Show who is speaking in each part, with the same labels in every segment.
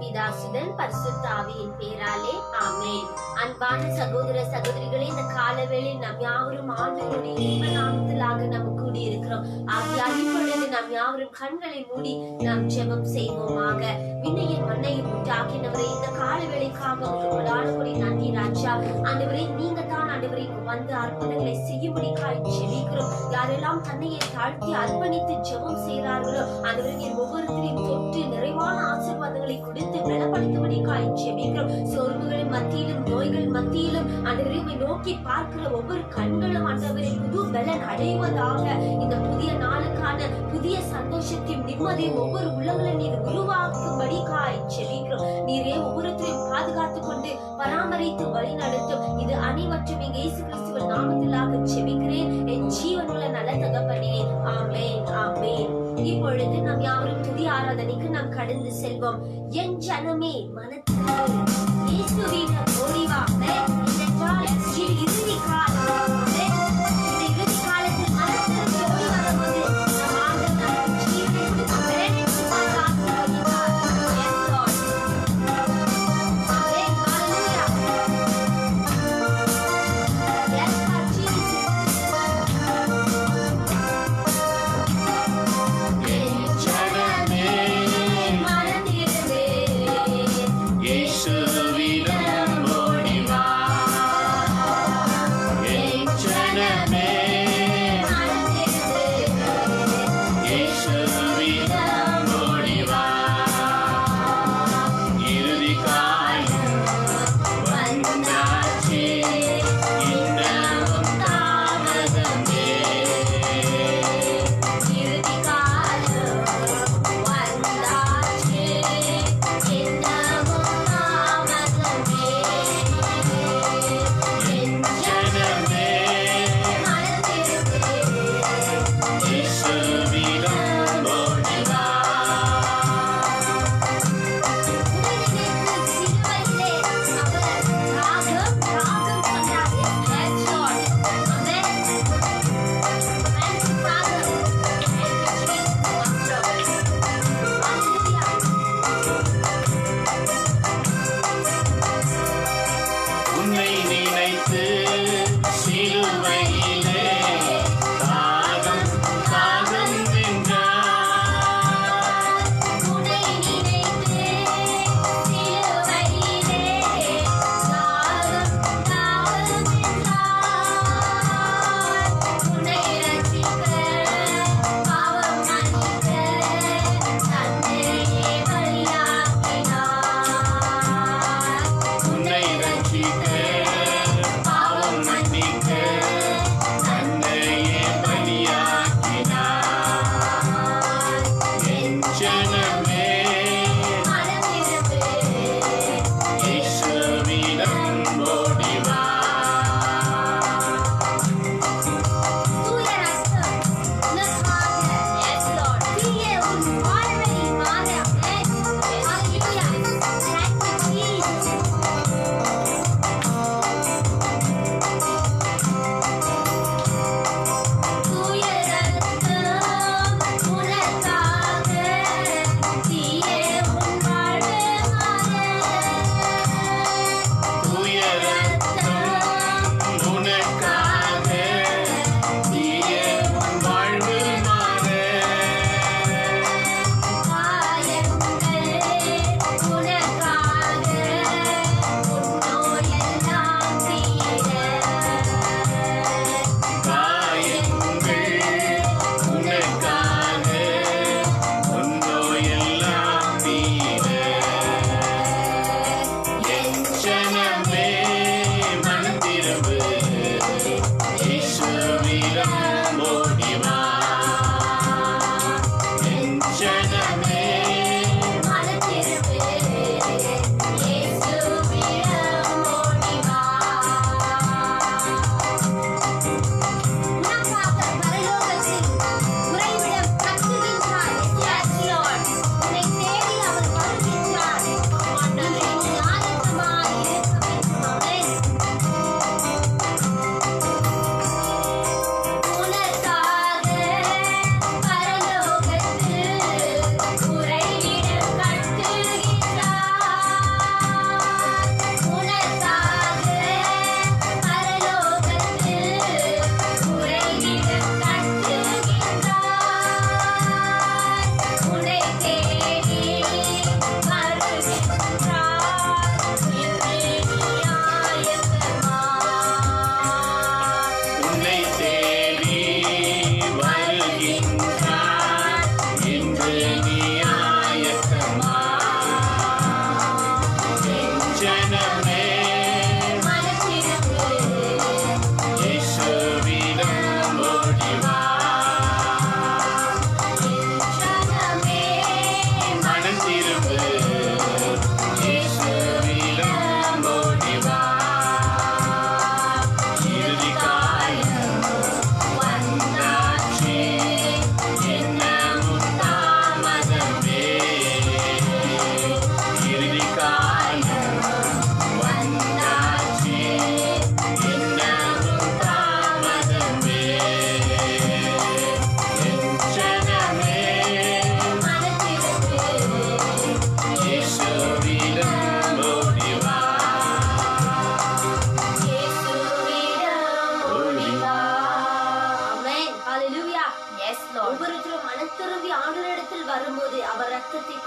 Speaker 1: பிதாசுதன் பரிசுத்த ஆவியின் பேராலே ஆமென். அன்பான சகோதர சகோதரிகளே, இந்த காலவேளை நாம் யாவரும் ஆண்டவருடைய இன்ப நாமத்திலாக நாம் கூடியிருக்கிறோம். ஆகையால் இப்பொழுது நாம் யாவரும் கண்களை மூடி நாம் ஜெபம் செய்வோமாக. விண்ணையும் மண்ணையும் உண்டாக்கினவரே, இந்த காலவேளைக்காக உங்களுக்கு நன்றி ராஜா. ஆண்டவரே, நீங்க தான் ஆண்டவரே வந்து அற்புதங்களை செய்யும்படிக்காய் ஜெபிக்கிறோம். யாரெல்லாம் தன்னையை தாழ்த்தி அர்ப்பணித்து ஜெபம் செய்கிறார்களோ ஆண்டவரே, நீர் ஒவ்வொருத்தரையும் தொட்டு நிறைவான ஆசீர்வாதங்களை கொடுத்து பலப்படுத்தும்படிக்காய் ஜெபிக்கிறோம். சோர்வுகளின் மத்தியிலும் நோய்கள் மத்தியிலும் ஆண்டவரே உம்மை நோக்கி பார்க்கிற ஒவ்வொரு கண்களும் ஆண்டவரே புது பலன் அடைவதாக. இந்த புதிய நாளுக்கான புதிய சந்தோஷத்தையும் நிம்மதியும் ஒவ்வொரு உள்ளங்களும் நீர் உருவாக்கும்படிக்காய் ஜெபிக்கிறோம். நீரே ஒவ்வொருத்தரையும் பாதுகாத்துக் கொண்டு பராமரித்து வழி நடத்தும். இது அனைவற்றும் இங்கே இயேசு கிறிஸ்துவின் நாமத்திலாக ஜெபிக்கிறேன் என் ஜீவனுள்ள நல்ல தகப்பனே. ஆமென், ஆமென். இப்பொழுது நாம் யாவரும் துதி ஆராதனைக்கு நாம் கடந்து செல்வோம். என் ஜனமே மனத்திலே இயேசுவின் ஓடிவா. இறுதி காலம், இந்த இறுதி காலத்தில் மனத்திற்கு ஓடி வரும்போது நம் ஆண்டவர் நமக்கு ஜீவனை கொடுக்கிறார்.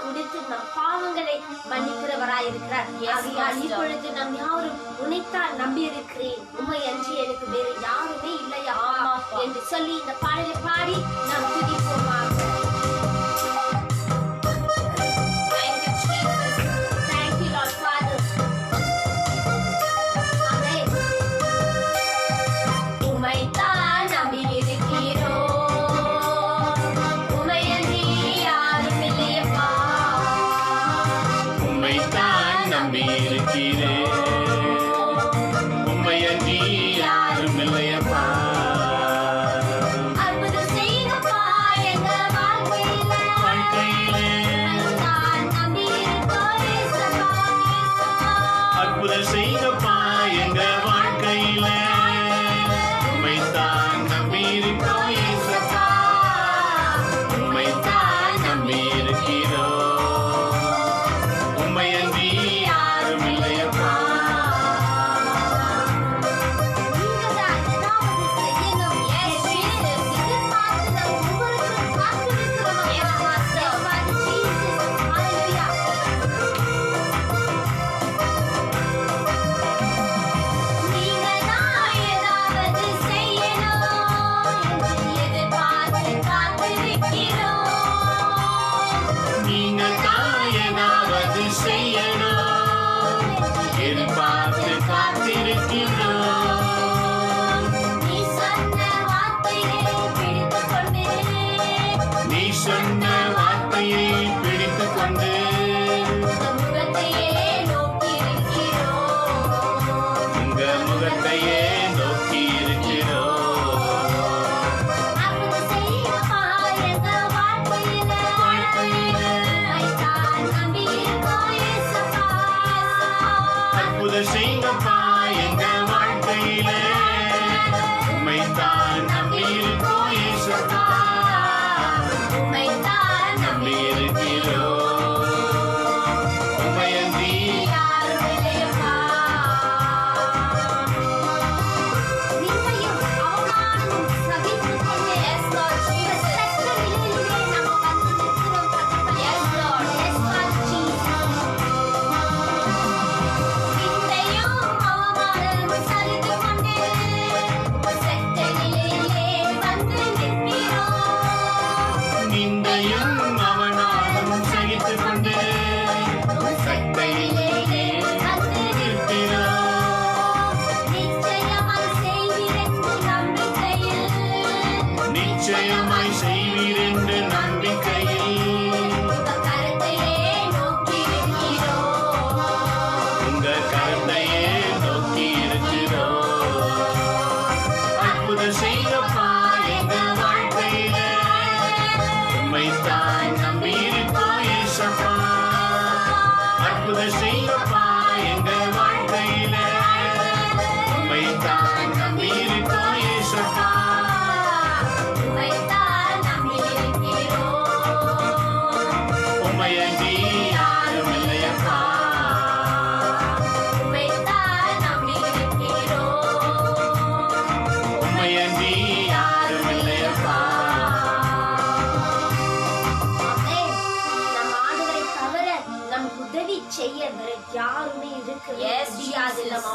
Speaker 1: கொடுத்து நம் பாவங்களை மன்னிக்கிறவராய் இருக்கிறார். இப்பொழுது நம் யாரும் உன்னைத்தான் நம்பி இருக்கிறேன், உண்மை அன்றி எனக்கு வேறு யாருமே இல்லையா என்று சொல்லி இந்த பாடலை பாடி நாம் துதிப்போமாக.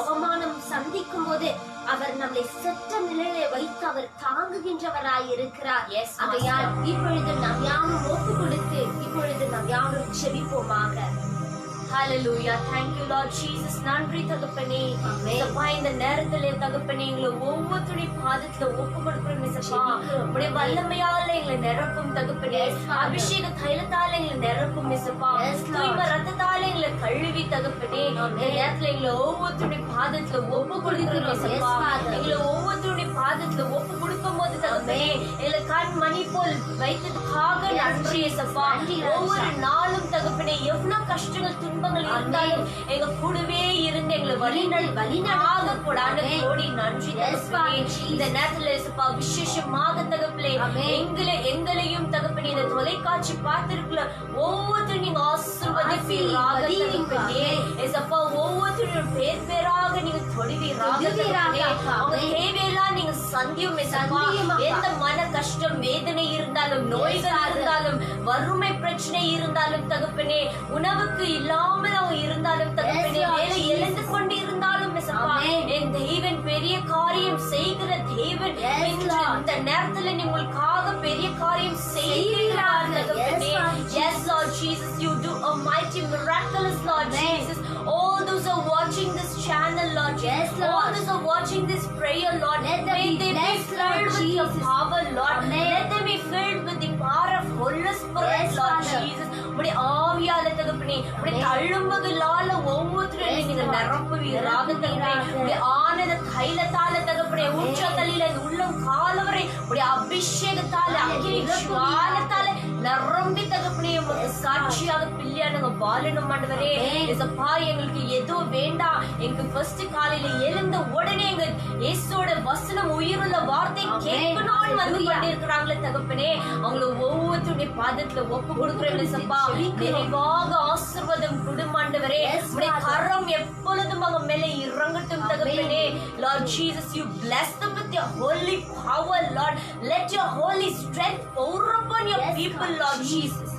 Speaker 1: அவமானம் சந்திக்கும் போது அவர் நம்மை சற்ற நிலையிலே வைத்து அவர் தாங்குகின்றவராய் இருக்கிறார். ஆகையால் இப்பொழுது நாம் யாரும் ஒப்பு கொடுத்து இப்பொழுது நாம் யாரும் செபிப்போமாக. Hallelujah. Thank you Lord Jesus. நன்றி தகப்பனே. இந்த நேரத்திலே தகப்பனே எங்களை ஒவ்வொருடைய பாதத்துல ஒப்பு கொடுக்கிறோம் இயேசுப்பா. உம்முடைய வல்லமையால எங்களை நிரப்பும் தகப்பனே. அபிஷேக தைலத்தால எங்களை நிரப்பும் இயேசுப்பா. தூய்மை ரத்தத்தால எங்களை கழுவி தகப்பனே. இந்த நேரத்துல எங்களை ஒவ்வொருடைய பாதத்துல ஒப்பு கொடுக்கிறோம் இயேசுப்பா. எங்களை ஒவ்வொருடைய பாதத்துல ஒப்பு கொடுக்கும் போது தகப்பனே எங்களை கண் மணி போல் வைத்ததுக்காக நன்றி இயேசுப்பா. ஒவ்வொரு நாளும் தகப்பனே எவ்வளவு கஷ்டங்கள் துன்பங்கள் இருந்தாலும் எங்க கூடவே இருந்து எங்களை வழிநடாக கூடாது கோடி நன்றி தகப்பனே. இந்த நேரத்துல இயேசுப்பா விசேஷமாக தகப்பனே எங்களையும் தகப்பனே இந்த தொலைக்காட்சி பார்த்திருக்கல ஒவ்வொருத்தரும் நீங்க ஆசீர்வதிப்பீராக தகப்பனே. இயேசுப்பா ஒவ்வொருத்தரும் பேர் பேராக நீங்க தொடுவீராக. அவங்க தேவையெல்லாம் நீங்க சந்தியும் எந்த மன கஷ்டம் வேதனை இருந்தாலும் நோய்கள் இருந்தாலும் வறுமை பிரச்சனை இருந்தாலும் தகப்பனே உணவுக்கு இல்லாமல் அவங்க இருந்தாலும் தகப்பனே வேலை இழந்து கொண்டு இருந்தாலும் என் தேவன் பெரிய காரியம் செய்கிற தேவன் இந்த நேரத்துல உங்களுக்காக பெரிய காரியம் செய்கிறார் தகப்பனே. Yes Lord Jesus, you do a mighty miraculous Lord Jesus. All those who are watching this channel Lord Jesus, all those who are watching this prayer Lord, may they be filled with your power Lord. Let them be filled with the power of Holy Spirit Lord Jesus. உம்முடைய ஆவியால தகப்பனே உம்முடைய தழும்புகளால ஒவ்வொருத்தரையும் நீங்க நிரப்புவீராக தகப்பனே. உம்முடைய ஆனந்த தைலத்தால தகப்பனே உச்சத்தலில உள்ளம் காலவரை உம்முடைய அபிஷேகத்தால அக்கினி ஜுவாலத்தால நிரம்பி தகப்பனே உமக்கு சாட்சியாக பிள்ளையா நாங்க வாழணும் ஆண்டவரே. ஏசப்பா எங்களுக்கு எதுவும் வேண்டாம். எங்களுக்கு ஃபர்ஸ்ட் காலையில எழுந்த உடனே எங்க இயேசுவோட வசனம் உயிருள்ள வார்த்தை கேட்கணும்னு வந்து கொண்டிருக்கிறாங்களே தகப்பனே. அவங்கள ஒவ்வொருத்தருடைய பாதத்துல ஒப்பு கொடுக்குறேன் ஏசப்பா. நிறைவாக ஆசீர்வாதம் குடும்பாண்டவரே. உம்முடைய கரம் எப்பொழுதும் அவங்க மேல இறங்கட்டும் தகப்பனே. Lord Jesus, you bless them with your holy power Lord. Let your holy strength pour upon your people Lord Jesus.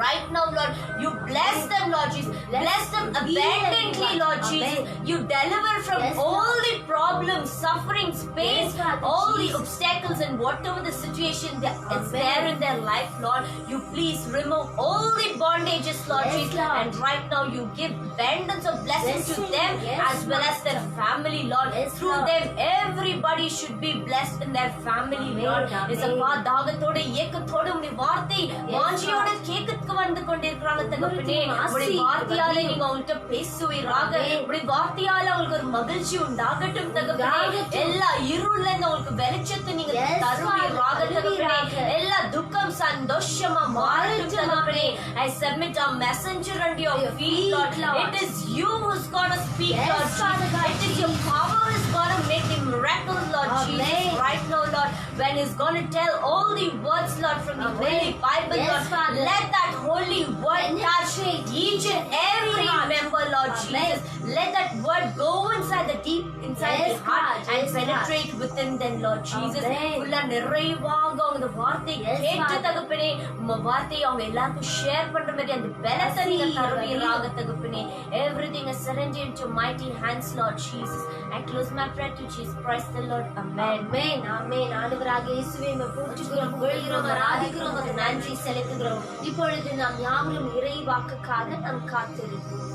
Speaker 1: Right now Lord, you bless them Lord Jesus. Bless them abundantly Lord Jesus. You deliver from all the problems, sufferings, pains, all the obstacles and whatever the situation is there in their life Lord. You please remove all the bondages Lord Jesus. And right now you give abundance of blessings to them as well as their family Lord. Through them everybody should be blessed in their family Lord. Isappa dagathoda yekathoda உம்முடைய வார்த்தை வாஞ்சியோட கேட்க வந்து கொண்டிருக்கிறாங்க தகப்பனே. உம்முடைய வார்த்தையால நீங்க அவங்கள்ட்ட பேசுவீராக. உம்முடைய வார்த்தையால அவங்களுக்கு ஒரு மகிழ்ச்சி உண்டாகட்டும் தகப்பனே. எல்லா இருள்ல இருந்து அவங்களுக்கு வெளிச்சத்தை நீங்க தருவீராக தகப்பனே. எல்லா துக்கம் சந்தோஷமா மாறட்டும் தகப்பனே. I submit our messenger under your feet Lord. It is you who's gonna speak Lord Jesus. It is your power who's gonna make the miracles Lord Jesus. Right now Lord, when he's gonna tell all the words Lord from the Holy Bible Lord, let that holy word touch each and every member Lord Jesus. Let that word go inside the deep inside the heart and penetrate within them Lord Jesus. உள்ள நிறைவாக அந்த வார்த்தை கேட்டு தகப்பனே உங்க வார்த்தையை அவங்க எல்லாருக்கும் ஷேர் பண்ற மாதிரி அந்த பலத்தை நீங்க தருவீராக தகப்பனே. Everything is surrendered into mighty hands Lord Jesus. I close my prayer to Jesus. Praise the Lord. Amen. Amen. Amen. ஆண்டவராகிய இயேசுவே உம்மை போற்றுகிறோம், புகழ்கிறோம், ஆராதிக்கிறோம், நன்றி செலுத்துகிறோம். இப்பொழுது நாம் யாவரும் இறை வாக்குக்காக நாம் காத்திருக்கிறோம்.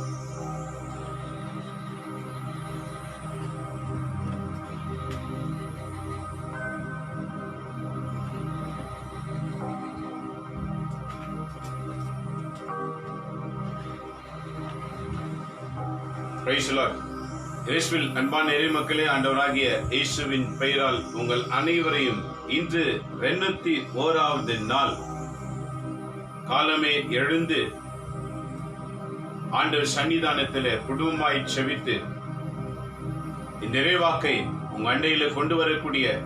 Speaker 2: Praise the Lord. இயேசுவில் அன்பான இறைமக்களே, ஆண்டவராகிய இயேசுவின் பெயரால் உங்கள் அனைவரையும் இன்று 201வது நாள் காலமே எழுந்து ஆண்டவர் சன்னிதானத்திலே குடும்பமாய் செபித்து இந்த இறைவாக்கை உங்க அண்டையில கொண்டு வரக்கூடிய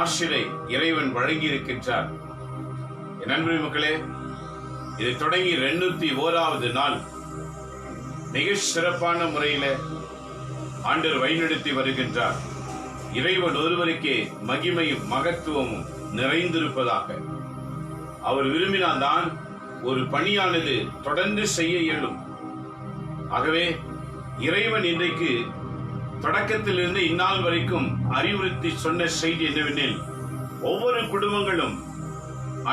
Speaker 2: ஆசிரை இறைவன் வழங்கி இருக்கின்றார். என் அன்பு மக்களே, இது தொடங்கி 201வது நாள் மிக சிறப்பான முறையில ஆண்டவர் வழிநடத்தி வருகின்றார். இறைவன் ஒருவருக்கே மகிமையும் மகத்துவமும் நிறைந்திருப்பதாக. அவர் விரும்பினால்தான் ஒரு பணியானது தொடர்ந்து செய்ய இயலும். ஆகவே இறைவன் இன்றைக்கு தொடக்கத்திலிருந்து இந்நாள் வரைக்கும் அறிவுறுத்தி சொன்ன செய்தி என்னவெனில், ஒவ்வொரு குடும்பங்களும்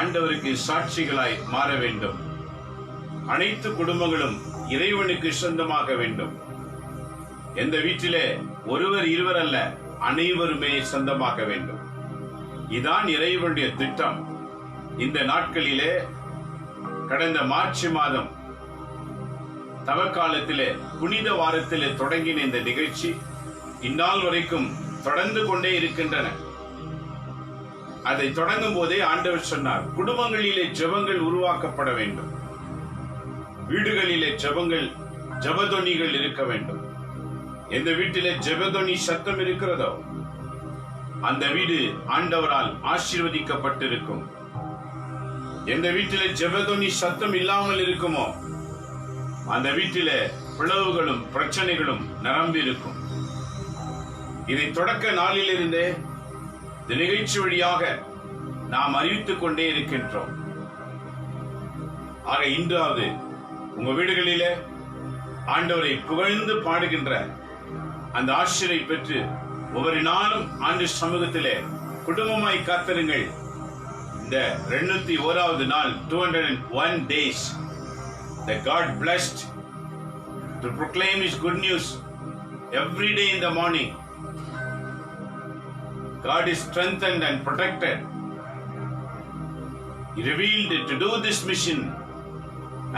Speaker 2: ஆண்டவருக்கு சாட்சிகளாய் மாற வேண்டும். அனைத்து குடும்பங்களும் இறைவனுக்கு சொந்தமாக வேண்டும். எந்த வீட்டிலே ஒருவர் இருவர் அல்ல, அனைவருமே சொந்தமாக வேண்டும். இதான் இறைவனுடைய திட்டம். இந்த நாட்களிலே கடந்த மார்ச் மாதம் தவக்காலத்திலே புனித வாரத்திலே தொடங்கின இந்த நிகழ்ச்சி இந்நாள் வரைக்கும் தொடர்ந்து கொண்டே இருக்கின்றன. அதை தொடங்கும் போதே ஆண்டவர் சொன்னார், குடும்பங்களிலே ஜெபங்கள் உருவாக்கப்பட வேண்டும், வீடுகளிலே ஜெபங்கள் ஜெபதொனிகள் இருக்க வேண்டும். எந்த வீட்டிலே ஜெபதொனி சத்தம் இருக்கிறதோ அந்த வீடு ஆண்டவரால் ஆசீர்வதிக்கப்பட்டிருக்கும். எந்த வீட்டிலே ஜெபதொனி சத்தம் இல்லாமல் இருக்குமோ அந்த வீட்டிலே பிளவுகளும் பிரச்சனைகளும் நிரம்பி இருக்கும். இதை தொடக்க நாளிலிருந்தே இந்த நிகழ்ச்சி வழியாக நாம் அறிவித்துக் கொண்டே இருக்கின்றோம். ஆக இன்றாவது உங்க வீடுகளிலே ஆண்டவரை புகழ்ந்து பாடுகின்ற அந்த ஆசிரை பெற்று ஒவ்வொரு நாளும் ஆண்டு சமூகத்திலே குடும்பமாய் காத்திருங்கள். இந்த 201வது நாள் 201 days that God blessed to proclaim His good news every day in the morning. God is strengthened and protected. He revealed to do this mission.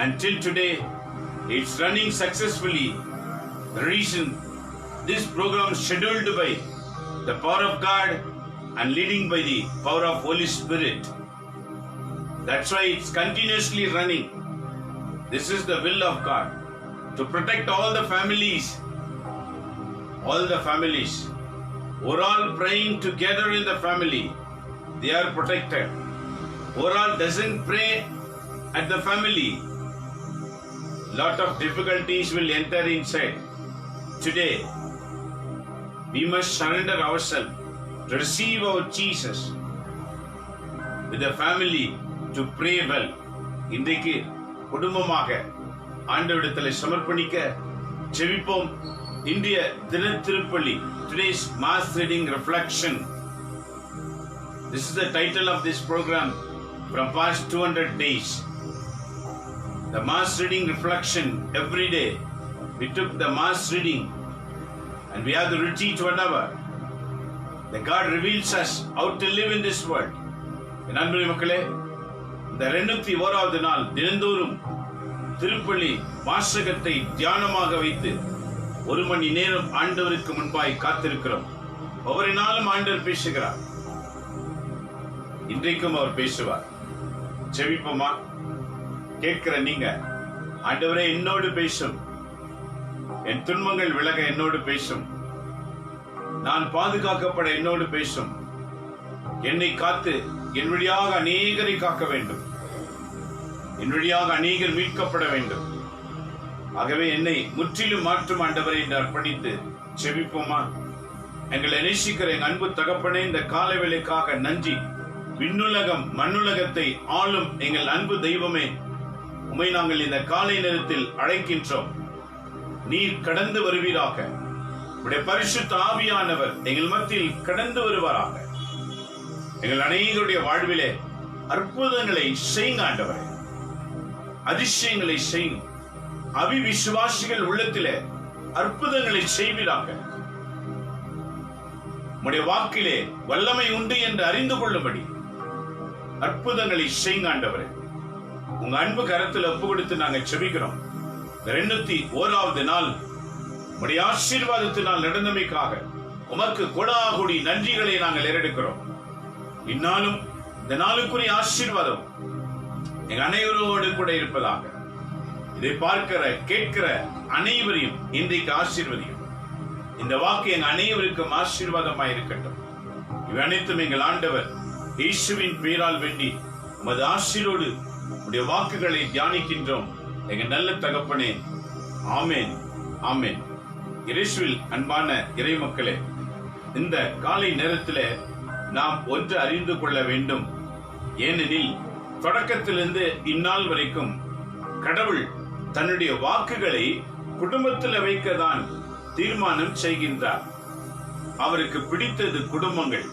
Speaker 2: Until today, it's running successfully. The reason this program is scheduled by the power of God and leading by the power of Holy Spirit. That's why it's continuously running. This is the will of God, to protect all the families. All the families. We're all praying together in the family. They are protected. We're all doesn't pray at the family. Lot of difficulties will enter inside. Today, we must surrender ourselves to receive our Jesus with the family to pray well. இன்றைக்கு குடும்பமாக ஆண்டவரிடத்தில் சமர்ப்பணிக்க ஜெபிப்போம். இன்றைய தின திருப்பலி, today's mass reading reflection. This is the title of this program from past 200 days. The mass reading reflection every day. We took the mass reading and we have to reteach whatever that God reveals us how to live in this world. என் அன்பு மக்களே, இந்த 201வது நாள் தினந்தோறும் திருப்பலி வாசகத்தை தியானமாக வைத்து 1 மணி நேரம் ஆண்டவருக்கு முன்பாய் காத்திருக்கிறோம். ஒவ்வொரு நாளும் ஆண்டவர் பேசுகிறார். இன்றைக்கும் அவர் பேசுவார். ஜெபிப்போமா? கேட்கிற நீங்க, ஆண்டவரே என்னோடு பேசும், என் துன்பங்கள் விலக என்னோடு பேசும், நான் பாதுகாக்கப்பட என்னோடு பேசும், என்னை காத்து என் வழியாக அநேகரை காக்க வேண்டும், என் வழியாக அநேகர் மீட்கப்பட வேண்டும். ஆகவே என்னை முற்றிலும் மாற்றும் ஆண்டவரை என்று அர்ப்பணித்து ஜெபிப்போமா? எங்களை நேசிக்கிற என் அன்பு தகப்பனே, இந்த கால வேளைக்காக நன்றி. விண்ணுலகம் மண்ணுலகத்தை ஆளும் எங்கள் அன்பு தெய்வமே, உம்மை நாங்கள் இந்த காலை நேரத்தில் அழைக்கின்றோம். நீர் கடந்து வருவீராக. உடைய பரிசுத்த ஆவியானவர் எங்கள் மத்தியில் கடந்து வருவாராக. எங்கள் அநேகருடைய வாழ்விலே அற்புதங்களை செய்யுங்க ஆண்டவரே, அதிசயங்களை செய்யும். அவிவிசுவாசிகள் உள்ளத்திலே அற்புதங்களை செய்வீராக. உடைய வாக்கிலே வல்லமை உண்டு என்று அறிந்து கொள்ளும்படி அற்புதங்களை செய்யுங்க ஆண்டவரே. உங்க அன்பு கரத்தில் ஒப்பு கொடுத்து நாங்கள் செபிக்கிறோம். 201வது நாள் உடைய ஆசீர்வாதத்தினால் நடந்தமைக்காக உமக்கு கொடாகுடி நன்றிகளை நாங்கள் ஏறெடுக்கிறோம். இந்நாளும் இந்த நாளுக்குரிய ஆசீர்வாதம் எங்க அனைவரோடு கூட இருப்பதாக. இதை பார்க்கிற கேட்கிற அனைவரையும் இன்றைக்கு ஆசீர்வதியும். இந்த வாக்கு எங்க அனைவருக்கும் ஆசீர்வாதமாய் இருக்கட்டும். இவை அனைத்தும் எங்கள் ஆண்டவர் இயேசுவின் பெயரால் வேண்டி உமது ஆசீரோடு உடைய வாக்குகளை தியானிக்கின்றோம் எங்க நல்ல தகப்பனே. ஆமேன், ஆமேன். இயேசுவில் அன்பான இறை மக்களே, இந்த காலை நேரத்தில் நாம் ஒன்று அறிந்து கொள்ள வேண்டும். ஏனெனில் தொடக்கத்திலிருந்து இந்நாள் வரைக்கும் கடவுள் தன்னுடைய வாக்குகளை குடும்பத்தில் வைக்கத்தான் தீர்மானம் செய்கின்றார். அவருக்கு பிடித்தது குடும்பங்கள்.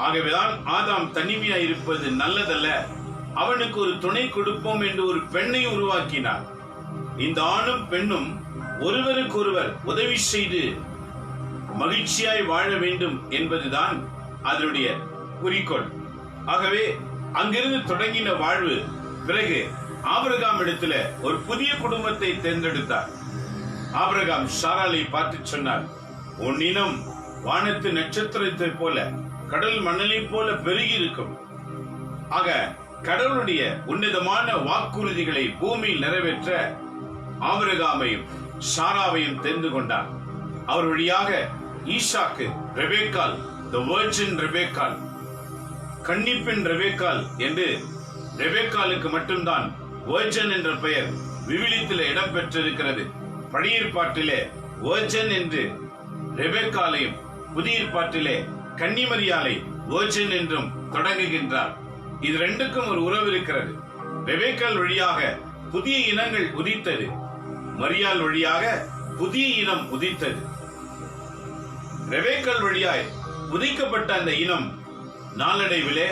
Speaker 2: ஆகவேதான் ஆதாம் தனிமையா இருப்பது நல்லதல்ல, அவனுக்கு ஒரு துணை கொடுப்போம் என்று ஒரு பெண்ணை உருவாக்கினார். இந்த ஆணும் பெண்ணும் ஒருவருக்கொருவர் உதவி செய்து மகிழ்ச்சியாய் வாழ வேண்டும் என்பதுதான் அதனுடைய குறிக்கோள். ஆகவே அங்கிருந்து தொடங்கின வாழ்வு பிறகு ஆபிரகாம் இடத்துல ஒரு புதிய குடும்பத்தை தேர்ந்தெடுத்தார். ஆபிரகாம் சாராளை பார்த்து சொன்னார், உன் இனம் வானத்து நட்சத்திரத்தை போல கடல் மணலை போல பெருகி இருக்கும். ஆக கடவுளுடைய உன்னதமான வாக்குறுதிகளை பூமியில் நிறைவேற்ற ஆபிரகாமையும் சாராவையும் தெரிந்து கொண்டார். அவர் வழியாக ஈசாக்கு, ரெபேக்காள், the virgin ரெபேக்காள், கன்னிப்பெண் ரெபேக்காள் என்று ரெபேக்காளுக்கு மட்டும்தான் virgin என்ற பெயர் விவிலியத்தில் இடம் பெற்றிருக்கிறது. பழைய ஏற்பாட்டிலே virgin என்று ரெபேக்காளையும், புதிய ஏற்பாட்டிலே கன்னிமரியாலை வெர்ஜின் என்றும் தொடங்குகின்றார். இது ரெண்டுக்கும் ஒரு உறவு இருக்கிறது. ரெபேக்காள் வழியாக புதிய இனங்கள் உதித்தது, மரியாள் வழியாக புதிய இனம் உதித்தது. ரெபேக்காள் வழியாய் உதிக்கப்பட்ட அந்த இனம் நாளடைவிலே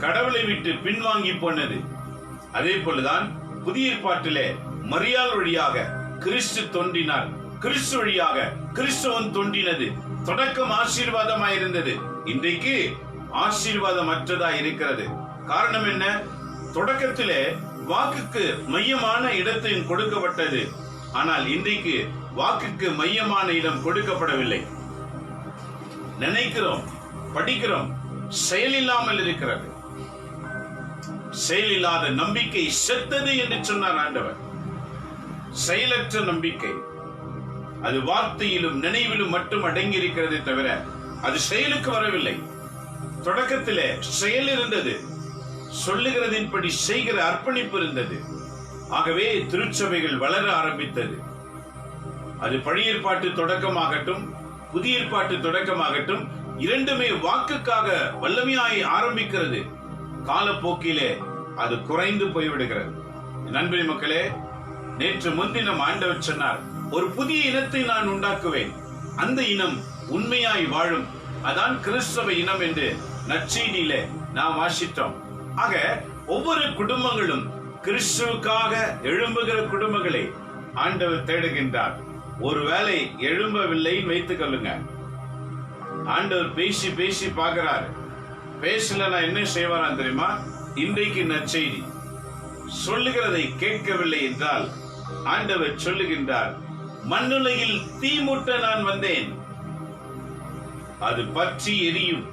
Speaker 2: கடவுளை விட்டு பின்வாங்கி போனது. அதே போலதான் புதிய ஏற்பாட்டிலே மரியாள் வழியாக கிறிஸ்து தோன்றினார், கிறிஸ்து வழியாக கிறிஸ்துவன் தோன்றினது. தொடக்கம் ஆசீர்வாதமாயிருந்தது, இன்றைக்கு ஆசீர்வாதம் அற்றதா இருக்கிறது. காரணம் என்ன? தொடக்கத்திலே வாக்குக்கு மையமான இடத்தையும் கொடுக்கப்பட்டது, ஆனால் இன்றைக்கு வாக்குக்கு மையமான இடம் கொடுக்கப்படவில்லை. நினைக்கிறோம், படிக்கிறோம், செயலில்லாமல் இருக்கிறது. செயலில்லாத நம்பிக்கை செத்தது என்று சொன்னார் ஆண்டவர். செயலற்ற நம்பிக்கை அது வார்த்தையிலும் நினைவிலும் மட்டும் அடங்கி இருக்கிறதே தவிர அது செயலுக்கு வரவில்லை. தொடக்கத்திலே செயல் இருந்தது, சொல்லுகிறதின்படி செய்கிற அர்ப்பணிப்பு இருந்தது. ஆகவே திருச்சபைகள் வளர ஆரம்பித்தது. அது பழைய ஏற்பாட்டு தொடக்கமாகட்டும் புதிய ஏற்பாட்டு தொடக்கமாகட்டும், இரண்டுமே வாக்குக்காக வல்லமையாய் ஆரம்பிக்கிறது. காலப்போக்கிலே அது குறைந்து போய்விடுகிறது. நண்பரி மக்களே, நேற்று முன்தினம் ஆண்டவர் சொன்னார், ஒரு புதிய இனத்தை நான் உண்டாக்குவேன், அந்த இனம் உண்மையாய் வாழும், அதான் கிறிஸ்தவ இனம் என்று நற்செய்தியிலே நாம் வாசித்தோம். ஆக ஒவ்வொரு குடும்பங்களும் கிறிஸ்துவுக்காக எழும்புகிற குடும்பங்களை ஆண்டவர் தேடுகின்றார். ஒருவேளை எழும்பவில்லை வைத்துக் கொள்ளுங்க, ஆண்டவர் பேசி பேசி பார்க்கிறார். பேசல நான் என்ன செய்வாரான் தெரியுமா? இன்றைக்கு நற்செய்தி சொல்லுகிறதை கேட்கவில்லை என்றால் ஆண்டவர் சொல்லுகின்றார், மண்ணுலகில் தீ மூட்ட நான் வந்தேன், அது பற்றி எரியும்.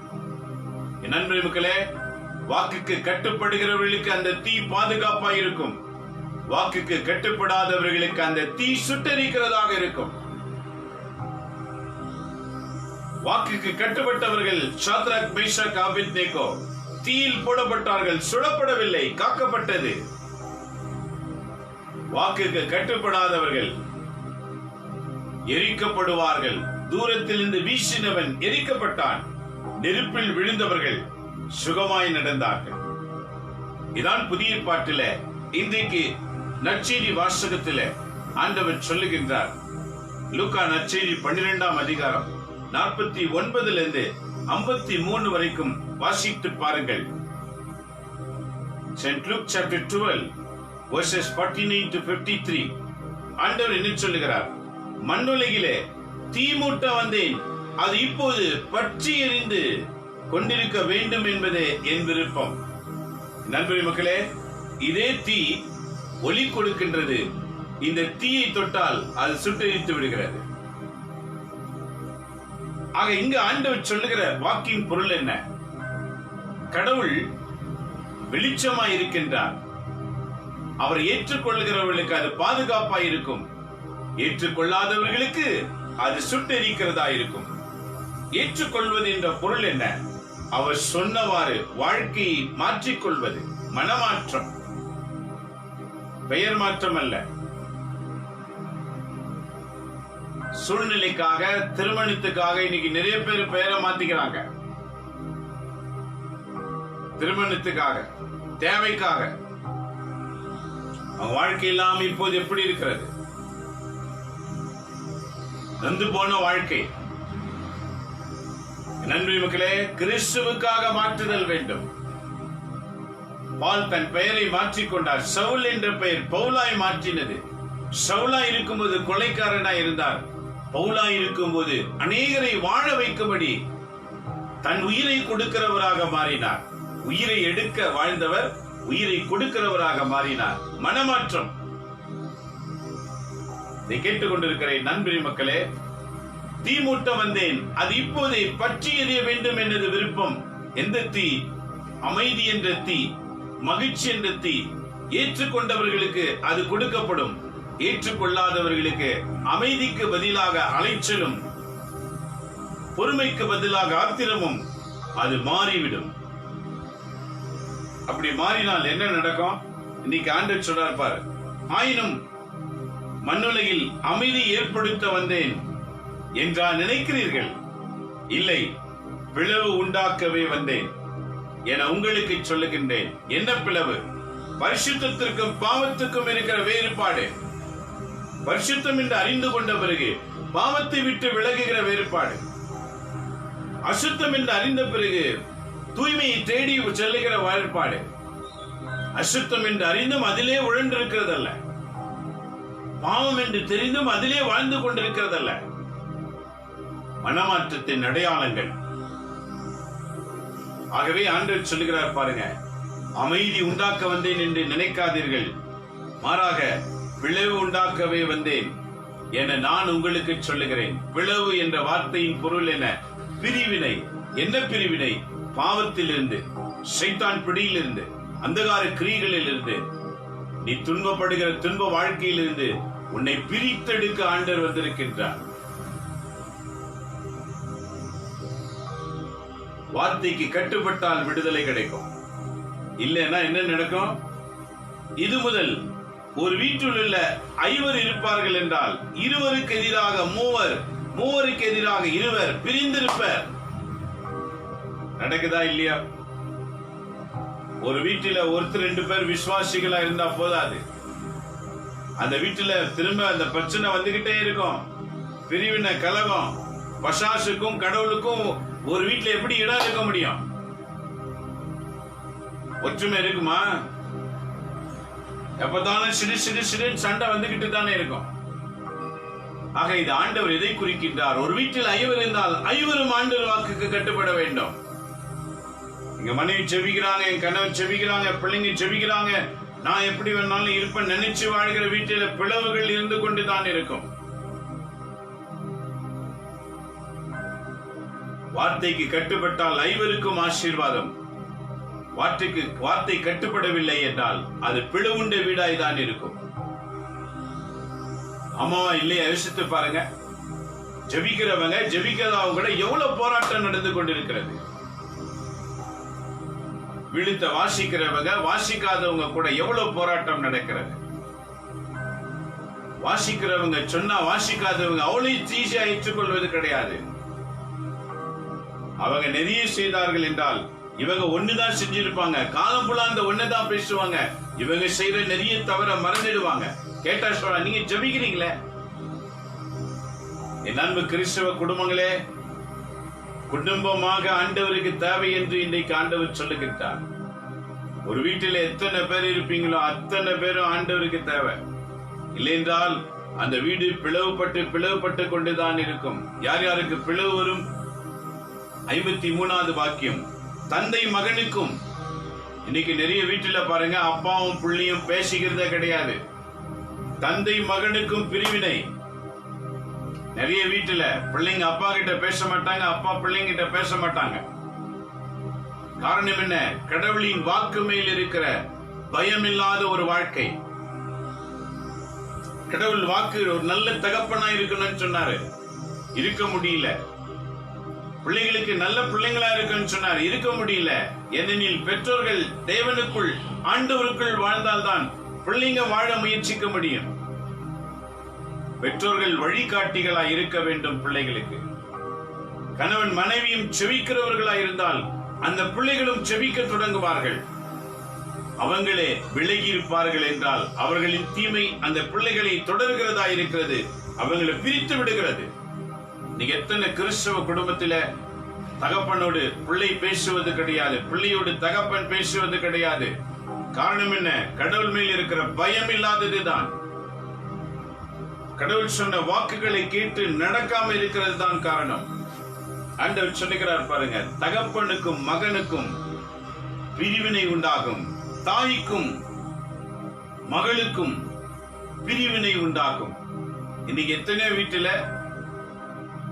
Speaker 2: என் நண்பர்களே மக்களே, வாக்குக்கு கட்டுப்படுகிறவர்களுக்கு அந்த தீ பாதுகாப்பாக இருக்கும், வாக்குக்கு கட்டுப்படாதவர்களுக்கு அந்த தீ சுட்டரிக்கிறதாக இருக்கும். வாக்குக்கு கட்டுப்பட்டவர்கள் சாத்ராக், மேஷாக், ஆபேத்நேகோ தீயில் போடப்பட்டார்கள், சுடப்படவில்லை, காக்கப்பட்டது. வாக்குக்கு கட்டுப்படாதவர்கள் எரிக்கப்படுவார்கள். தூரத்திலிருந்து வீசினவன் எரிக்கப்பட்டான், நெருப்பில் விழுந்தவர்கள் சுகமாய் நடந்தார்கள். இதான் புதிய ஏற்பாட்டில இன்றைக்கு நற்செய்தி வாசகத்திலே ஆண்டவர் சொல்லுகின்றார். லூக்கா நற்செய்தி 12ஆம் அதிகாரம் 49 53 வரைக்கும் வாசித்து பாருங்கள். St. Luke chapter 12 verses 49 to 53. ஆண்டவர் என்ன சொல்லுகிறார்? மண்ணுலகிலே தீ மூட்ட வந்தேன், அது இப்போது பற்றி எரிந்து கொண்டிருக்க வேண்டும் என்பதே என் விருப்பம். நண்பர்களே மக்களே, இதே தீ ஒளி கொடுக்கின்றது. இந்த தீயை தொட்டால் அது சுட்டெரித்து விடுகிறது. ஆக இங்கு ஆண்டவர் சொல்லுகிற வாக்கின் பொருள் என்ன? கடவுள் வெளிச்சமாய் இருக்கின்றார். அவர் ஏற்றுக்கொள்கிறவர்களுக்கு அது பாதுகாப்பாய் இருக்கும், ஏற்றுக்கொள்ளாதவர்களுக்கு அது சுட்டெரிக்கிறதா இருக்கும். ஏற்றுக்கொள்வது என்ற பொருள் என்ன? அவர் சொன்னவாறு வாழ்க்கையை மாற்றிக்கொள்வது, மனமாற்றம், பெயர் மாற்றம் அல்ல. சூழ்நிலைக்காக, திருமணத்துக்காக இன்னைக்கு நிறைய பேர் பெயரை மாத்திக்கிறாங்க. திருமணத்துக்காக, தேவைக்காக. வாழ்க்கை இல்லாம இப்போது எப்படி இருக்கிறது? நொந்து போன வாழ்க்கை. நன்றி மக்களே, கிறிஸ்துவுக்காக மாற்றுதல் வேண்டும். பால் தன் பெயரை மாற்றிக்கொண்டார். சவுல் என்ற பெயர் பவுலாய் மாற்றினது. சவுலாய் இருக்கும்போது கொலைக்காரனாய் இருந்தார். பவுலாய் இருக்கும்போது அநேகரை வாழ வைக்கும்படி தன் உயிரை கொடுக்கிறவராக மாறினார். உயிரை எடுக்க வாழ்ந்தவர் உயிரை கொடுக்கிறவராக மாறினார். மனமாற்றம். இதை கேட்டுக்கொண்டிருக்கிற நண்பரி மக்களே, தீ மூட்ட வந்தேன், அது இப்போதே பற்றி எரிய வேண்டும் என்னது விருப்பம். எந்த தீ? அமைதி என்ற தீ, மகிழ்ச்சி என்ற தீ. ஏற்றுக்கொண்டவர்களுக்கு அது கொடுக்கப்படும், ஏற்றுக்கொள்ளாதவர்களுக்கு அமைதிக்கு பதிலாக அலைச்சலும், பொறுமைக்கு பதிலாக ஆத்திரமும் அது மாறிவிடும். அப்படி மாறினால் என்ன நடக்கும்? இன்னைக்கு ஆண்டவர் சொல்றார் பாரு, ஆயினும் மண்ணுலகில் அமைதி ஏற்படுத்த வந்தேன் என்றா நினைக்கிறீர்கள்? இல்லை, பிளவு உண்டாக்கவே வந்தேன் என உங்களுக்கு சொல்லுகின்றேன். என்ன பிளவு? பரிசுத்தத்திற்கும் பாவத்துக்கும் இருக்கிற வேறுபாடு. பரிசுத்தம் என்று அறிந்து கொண்ட பிறகு பாவத்தை விட்டு விலகுகிற வேறுபாடு. அசுத்தம் என்று அறிந்த பிறகு தூய்மையை தேடி செல்லுகிற வேறுபாடு. அசுத்தம் என்று அறிந்தும் அதிலே உழன்றிருக்கிறதல்ல, பாவம் என்று தெரிந்தும் அதிலே வாழ்ந்து கொண்டிருக்கிறதல்ல. மனமாற்றத்தின் அடையாளங்கள். ஆகவே ஆண்டவர் சொல்லுகிறார் பாருங்க, அமைதி உண்டாக்க வந்தேன் என்று நினைக்காதீர்கள், மாறாக பிளவு உண்டாக்கவே வந்தேன் என நான் உங்களுக்கு சொல்லுகிறேன். பிளவு என்ற வார்த்தையின் பொருள் என்ன? பிரிவினை. என்ன பிரிவினை? பாவத்திலிருந்து, சைத்தான் பிடியிலிருந்து, அந்தகார கிரியைகளில் இருந்து, நீ துன்பப்படுகிற துன்ப வாழ்க்கையிலிருந்து உன்னை பிரித்தெடுக்க ஆண்டவர் வந்திருக்கின்றார். வார்த்தைக்கு கட்டுப்பட்டால் விடுதலை கிடைக்கும். இல்லைன்னா என்ன நடக்கும்? இது முதல் ஒரு வீட்டில் உள்ள 5 இருப்பார்கள் என்றால் 20க்கு எதிராக 3, 3க்கு எதிராக 20 பிரிந்திருப்பர். நடக்குதா இல்லையா? ஒரு வீட்டில ஒருத்தர் 2 பேர் விசுவாசிகளா இருந்தா போதாது. அந்த வீட்டுல திரும்ப அந்த பிரச்சனை வந்துகிட்டே இருக்கும். பிரிவினை, கலகம். பசாசுக்கும் கடவுளுக்கும் ஒரு வீட்டுல எப்படி இடம் இருக்க முடியும்? ஒற்றுமை இருக்குமா? எப்பதானே சிறு சிறு சிறு சண்டை வந்துகிட்டு தானே இருக்கும். ஆக இது ஆண்டவர் எதை குறிக்கின்றார்? ஒரு வீட்டில் 5 இருந்தால் 5 ஆண்டவர் வாக்குக்கு கட்டுப்பட வேண்டும். எங்க மனைவி செபிக்கிறாங்க, என் கணவன் செபிக்கிறாங்க, பிள்ளைங்க செபிக்கிறாங்க, நான் எப்படி வேணாலும் இருப்பேன் நினைச்சு வாழ்கிற வீட்டில பிளவுகள் இருந்து கொண்டுதான் இருக்கும். வார்த்தைக்கு கட்டுப்பட்டால் 5க்கும் ஆசீர்வாதம். வார்த்தை கட்டுப்படவில்லை என்றால் அது பிளவுண்ட வீடாய் தான் இருக்கும். அம்மாவா இல்லையா? யோசித்து பாருங்க. ஜெபிக்கிறவங்க ஜெபிக்காதவங்க கூட எவ்வளவு போராட்டம் நடந்து கொண்டிருக்கிறது. விழுத்த வாசிக்கிறவங்க வாசிக்காதவங்க கூட எவ்வளவு போராட்டம் நடக்கிறது. வாசிக்கிறவங்க சொன்னா வாசிக்காதவங்க அவ்வளவு ஈஸியா ஏற்றுக்கொள்வது கிடையாது. அவங்க நிறைய செய்தார்கள் என்றால் இவங்க ஒண்ணுதான் செஞ்சிருப்பாங்க, காலம் புலா அந்த ஒண்ணுதான் பேசுவாங்க. இவங்க செய்யற நிறைய தவற மறந்துடுவாங்க. கேட்டா சொல்ல, நீங்க ஜெபிக்கிறீங்களே? என் அன்பு கிறிஸ்தவ குடும்பங்களே, குடும்பமாக ஆண்டவருக்கு தேவை என்று இன்றைக்கு ஆண்டவர் சொல்லுகின்றார். ஒரு வீட்டில் எத்தனை பேர் இருப்பீங்களோ அத்தனை பேரும் ஆண்டவருக்கு தேவை. இல்லை என்றால் அந்த வீடு பிளவுபட்டு கொண்டுதான் இருக்கும். யார் யாருக்கு பிளவு வரும்? 53வது வாக்கியம், தந்தை மகனுக்கும். இன்னைக்கு நிறைய வீட்டுல பாருங்க, அப்பாவும் பிள்ளையும் பேசிக்கிறதே கிடையாது. தந்தை மகனுக்கும் பிரிவினை. நிறைய வீட்டுல பிள்ளைங்க அப்பா கிட்ட பேச மாட்டாங்க, அப்பா பிள்ளைங்க கிட்ட பேச மாட்டாங்க. காரணம் என்ன? கடவுளின் வாக்கு மேல் இருக்கிற பயமில்லாத ஒரு வாழ்க்கை. கடவுள் வாக்கு ஒரு நல்ல தகப்பனா இருக்கணும்னு சொன்னாரு, இருக்க முடியல. பிள்ளைகளுக்கு நல்ல பிள்ளைங்களா இருக்குன்னு சொன்னார், இருக்க முடியல. ஏனெனில் பெற்றோர்கள் தேவனுக்குள் ஆண்டவருக்குள் வாழ்ந்தால்தான் பிள்ளைங்க வாழ முயற்சிக்க முடியும். பெற்றோர்கள் வழிகாட்டிகளா இருக்க வேண்டும் பிள்ளைகளுக்கு. கணவன் மனைவியும் செவிக்கிறவர்களா இருந்தால் அந்த பிள்ளைகளும் செவிக்க தொடங்குவார்கள். அவங்களே விலகி இருப்பார்கள் என்றால் அவர்களின் தீமை அந்த பிள்ளைகளை தொடர்கிறதா இருக்கிறது, அவங்களை பிரித்து விடுகிறது. நீங்க எத்தனை கிறிஸ்தவ குடும்பத்தில தகப்பனோடு பிள்ளை பேசுவது கிடையாது, பிள்ளையோடு தகப்பன் பேசுவது கிடையாது. காரணம் என்ன? கடவுள் மேல் இருக்கிற பயம் இல்லாததுதான். கடவுள் சொன்ன வாக்குகளை கேட்டு நடக்காம இருக்கிறது தான் காரணம். ஆண்டவர் சொல்லுகிறார் பாருங்க, தகப்பனுக்கும் மகனுக்கும் பிரிவினை உண்டாகும், தாய்க்கும் மகளுக்கும் பிரிவினை உண்டாகும். இன்னைக்கு எத்தனையோ வீட்டுல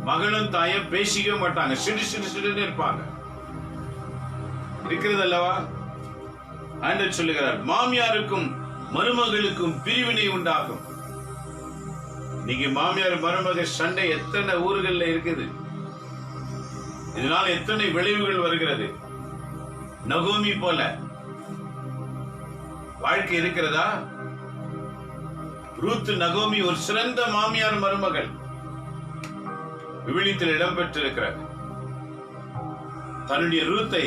Speaker 2: மகனும் தாயும் பேசிக்க மாட்டாங்க, சிறு சிறு சிறுன்னு இருப்பாங்க. இருக்கிறது அல்லவா? ஆண்டவர் சொல்லுகிறார், மாமியாருக்கும் மருமகளுக்கும் பிரிவினை உண்டாகும். இன்னைக்கு மாமியார் மருமக சண்டை எத்தனை ஊர்கள்ல இருக்குது. இதனால எத்தனை விளைவுகள் வருகிறது. நகோமி போல வாழ்க்கை இருக்கிறதா? ரூத் நகோமி ஒரு சிறந்த மாமியார் மருமகள் விவிலியத்தில் இடம்பெற்றிருக்கிறது. தன்னுடைய ரூத்தை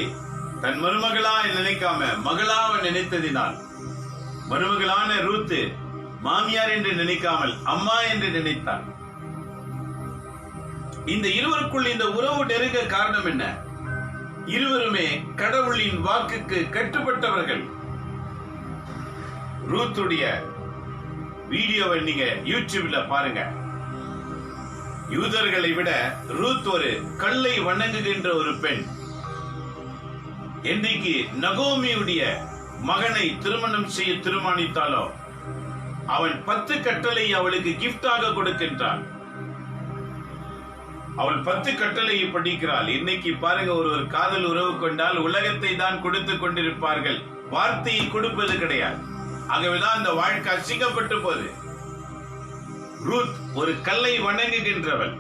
Speaker 2: தன் மருமகளா நினைக்காம மகளா அவன் நினைத்ததினால், மருமகளான ரூத்து மாமியார் என்று நினைக்காமல் அம்மா என்று நினைத்தார். இந்த இருவருக்குள் இந்த உறவு நெருங்க காரணம் என்ன? இருவருமே கடவுளின் வாக்குக்கு கட்டுப்பட்டவர்கள். ரூத்துடைய வீடியோவை நீங்க யூடியூப்ல பாருங்க. யூதர்களை விட ரூத் ஒரு கல்லை வணங்குகின்ற ஒரு பெண். என்றைக்கு நகோமியுடைய மகனை திருமணம் செய்ய தீர்மானித்தாலோ அவன் 10 கட்டளை அவளுக்கு கிஃப்டாக கொடுக்கின்றான். அவள் 10 கட்டளையை படிக்கிறாள். இன்னைக்கு பாருங்க, ஒரு காதல் உறவு கொண்டால் உலகத்தை தான் கொடுத்து கொண்டிருப்பார்கள், வார்த்தையை கொடுப்பது கிடையாது. ஆகவேதான் அந்த வாழ்க்கை அசிங்கப்பட்டு போது. ரூத் ஒரு கல்லை வணங்குகின்றவள்.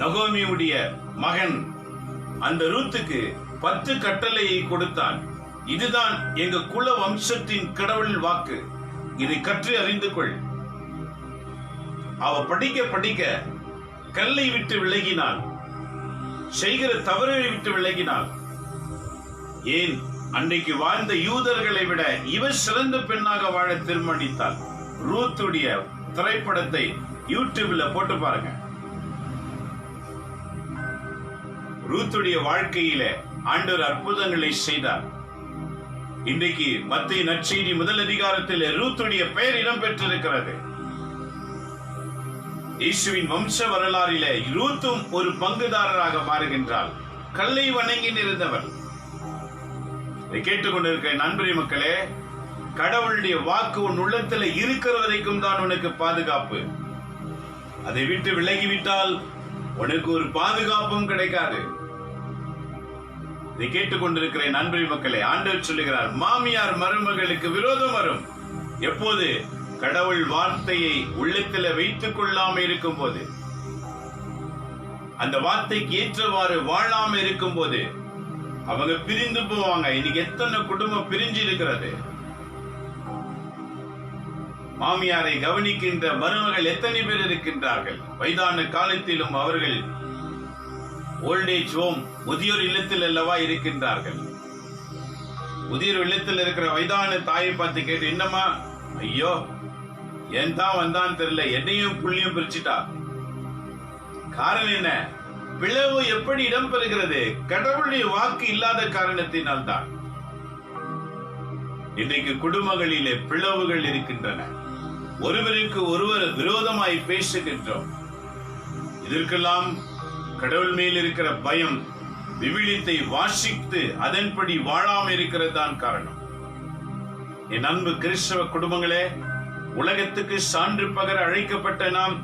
Speaker 2: நகோமியுடைய மகன் அந்த ரூத்துக்கு 10 கட்டளையை கொடுத்தான். இதுதான் எங்க குல வம்சத்தின் கடவுள் வாக்கு, இதை கற்று அறிந்து கொள். அவ படிக்க படிக்க கல்லை விட்டு விலகினாள், செய்கிற தவறை விட்டு விலகினாள். ஏன் அன்றைக்கு வாழ்ந்த யூதர்களை விட இவர் சிறந்த பெண்ணாக வாழ தீர்மானித்தாள். ரூத்துடைய திரைப்படத்தை யூடியூப்ல போட்டு பாருங்க. ரூத்துடைய வாழ்க்கையில ஆண்டவர் அற்புதங்களை செய்தார். இன்றைக்கு மத்திய நற்செய்தி முதல் அதிகாரத்தில் ரூத்துடைய பெயர் இடம்பெற்றிருக்கிறது. இயேசுவின் வம்ச வரலாறிலே ரூத்தும் ஒரு பங்குதாரராக மாறுகின்றாள். கல்லை வணங்கி இருந்தவர். இதை கேட்டுக்கொண்டிருக்கிற நண்பரே மக்களே, கடவுளுடைய வாக்கு உன் உள்ளத்துல இருக்கிற வரைக்கும் தான் உனக்கு பாதுகாப்பு. அதை விட்டு விலகிவிட்டால் உனக்கு ஒரு பாதுகாப்பும் கிடைக்காது. இதை கேட்டுக்கொண்டிருக்கிற நண்பரே மக்களே, ஆண்டவர் சொல்லுகிறார், மாமியார் மருமகளுக்கு விரோதம் வரும். எப்போது? கடவுள் வார்த்தையை உள்ளத்துல வைத்துக் கொள்ளாம இருக்கும் போது, அந்த வார்த்தைக்கு ஏற்றவாறு வாழாம இருக்கும் போது அவங்க பிரிந்து போவாங்க. இன்னைக்கு எத்தனை குடும்பம் பிரிஞ்சு இருக்கிறது. மாமியாரை கவனிக்கின்ற மருமகள் எத்தனை பேர் இருக்கின்றார்கள். வயதான காலத்திலும் அவர்கள் ஓல்டேஜ் ஹோம், முதியோர் இல்லத்தில் அல்லவா இருக்கின்றார்கள். முதியோர் இல்லத்தில் இருக்கிற வயதான தாயை பார்த்து கேட்டு, என்னம்மா, ஐயோ ஏன் தான் வந்தான்னு தெரியல, என்னையும் புள்ளியும் பிரிச்சுட்டா. காரணம் என்ன? பிளவு எப்படி இடம்பெறுகிறது? கடவுளுடைய வாக்கு இல்லாத காரணத்தினால் தான் இன்றைக்கு குடும்பங்களிலே பிளவுகள் இருக்கின்றன. ஒருவருக்கு ஒருவர் விரோதமாய் பேசுகின்றோம். இதற்கெல்லாம் கடவுள் மேல் இருக்கிற பயம், விவிலியத்தை வாசித்து அதன்படி வாழாமல் இருக்கிறது தான் காரணம். என் அன்பு கிறிஸ்தவ குடும்பங்களே, உலகத்துக்கு சான்று பகர அழைக்கப்பட்ட நாம்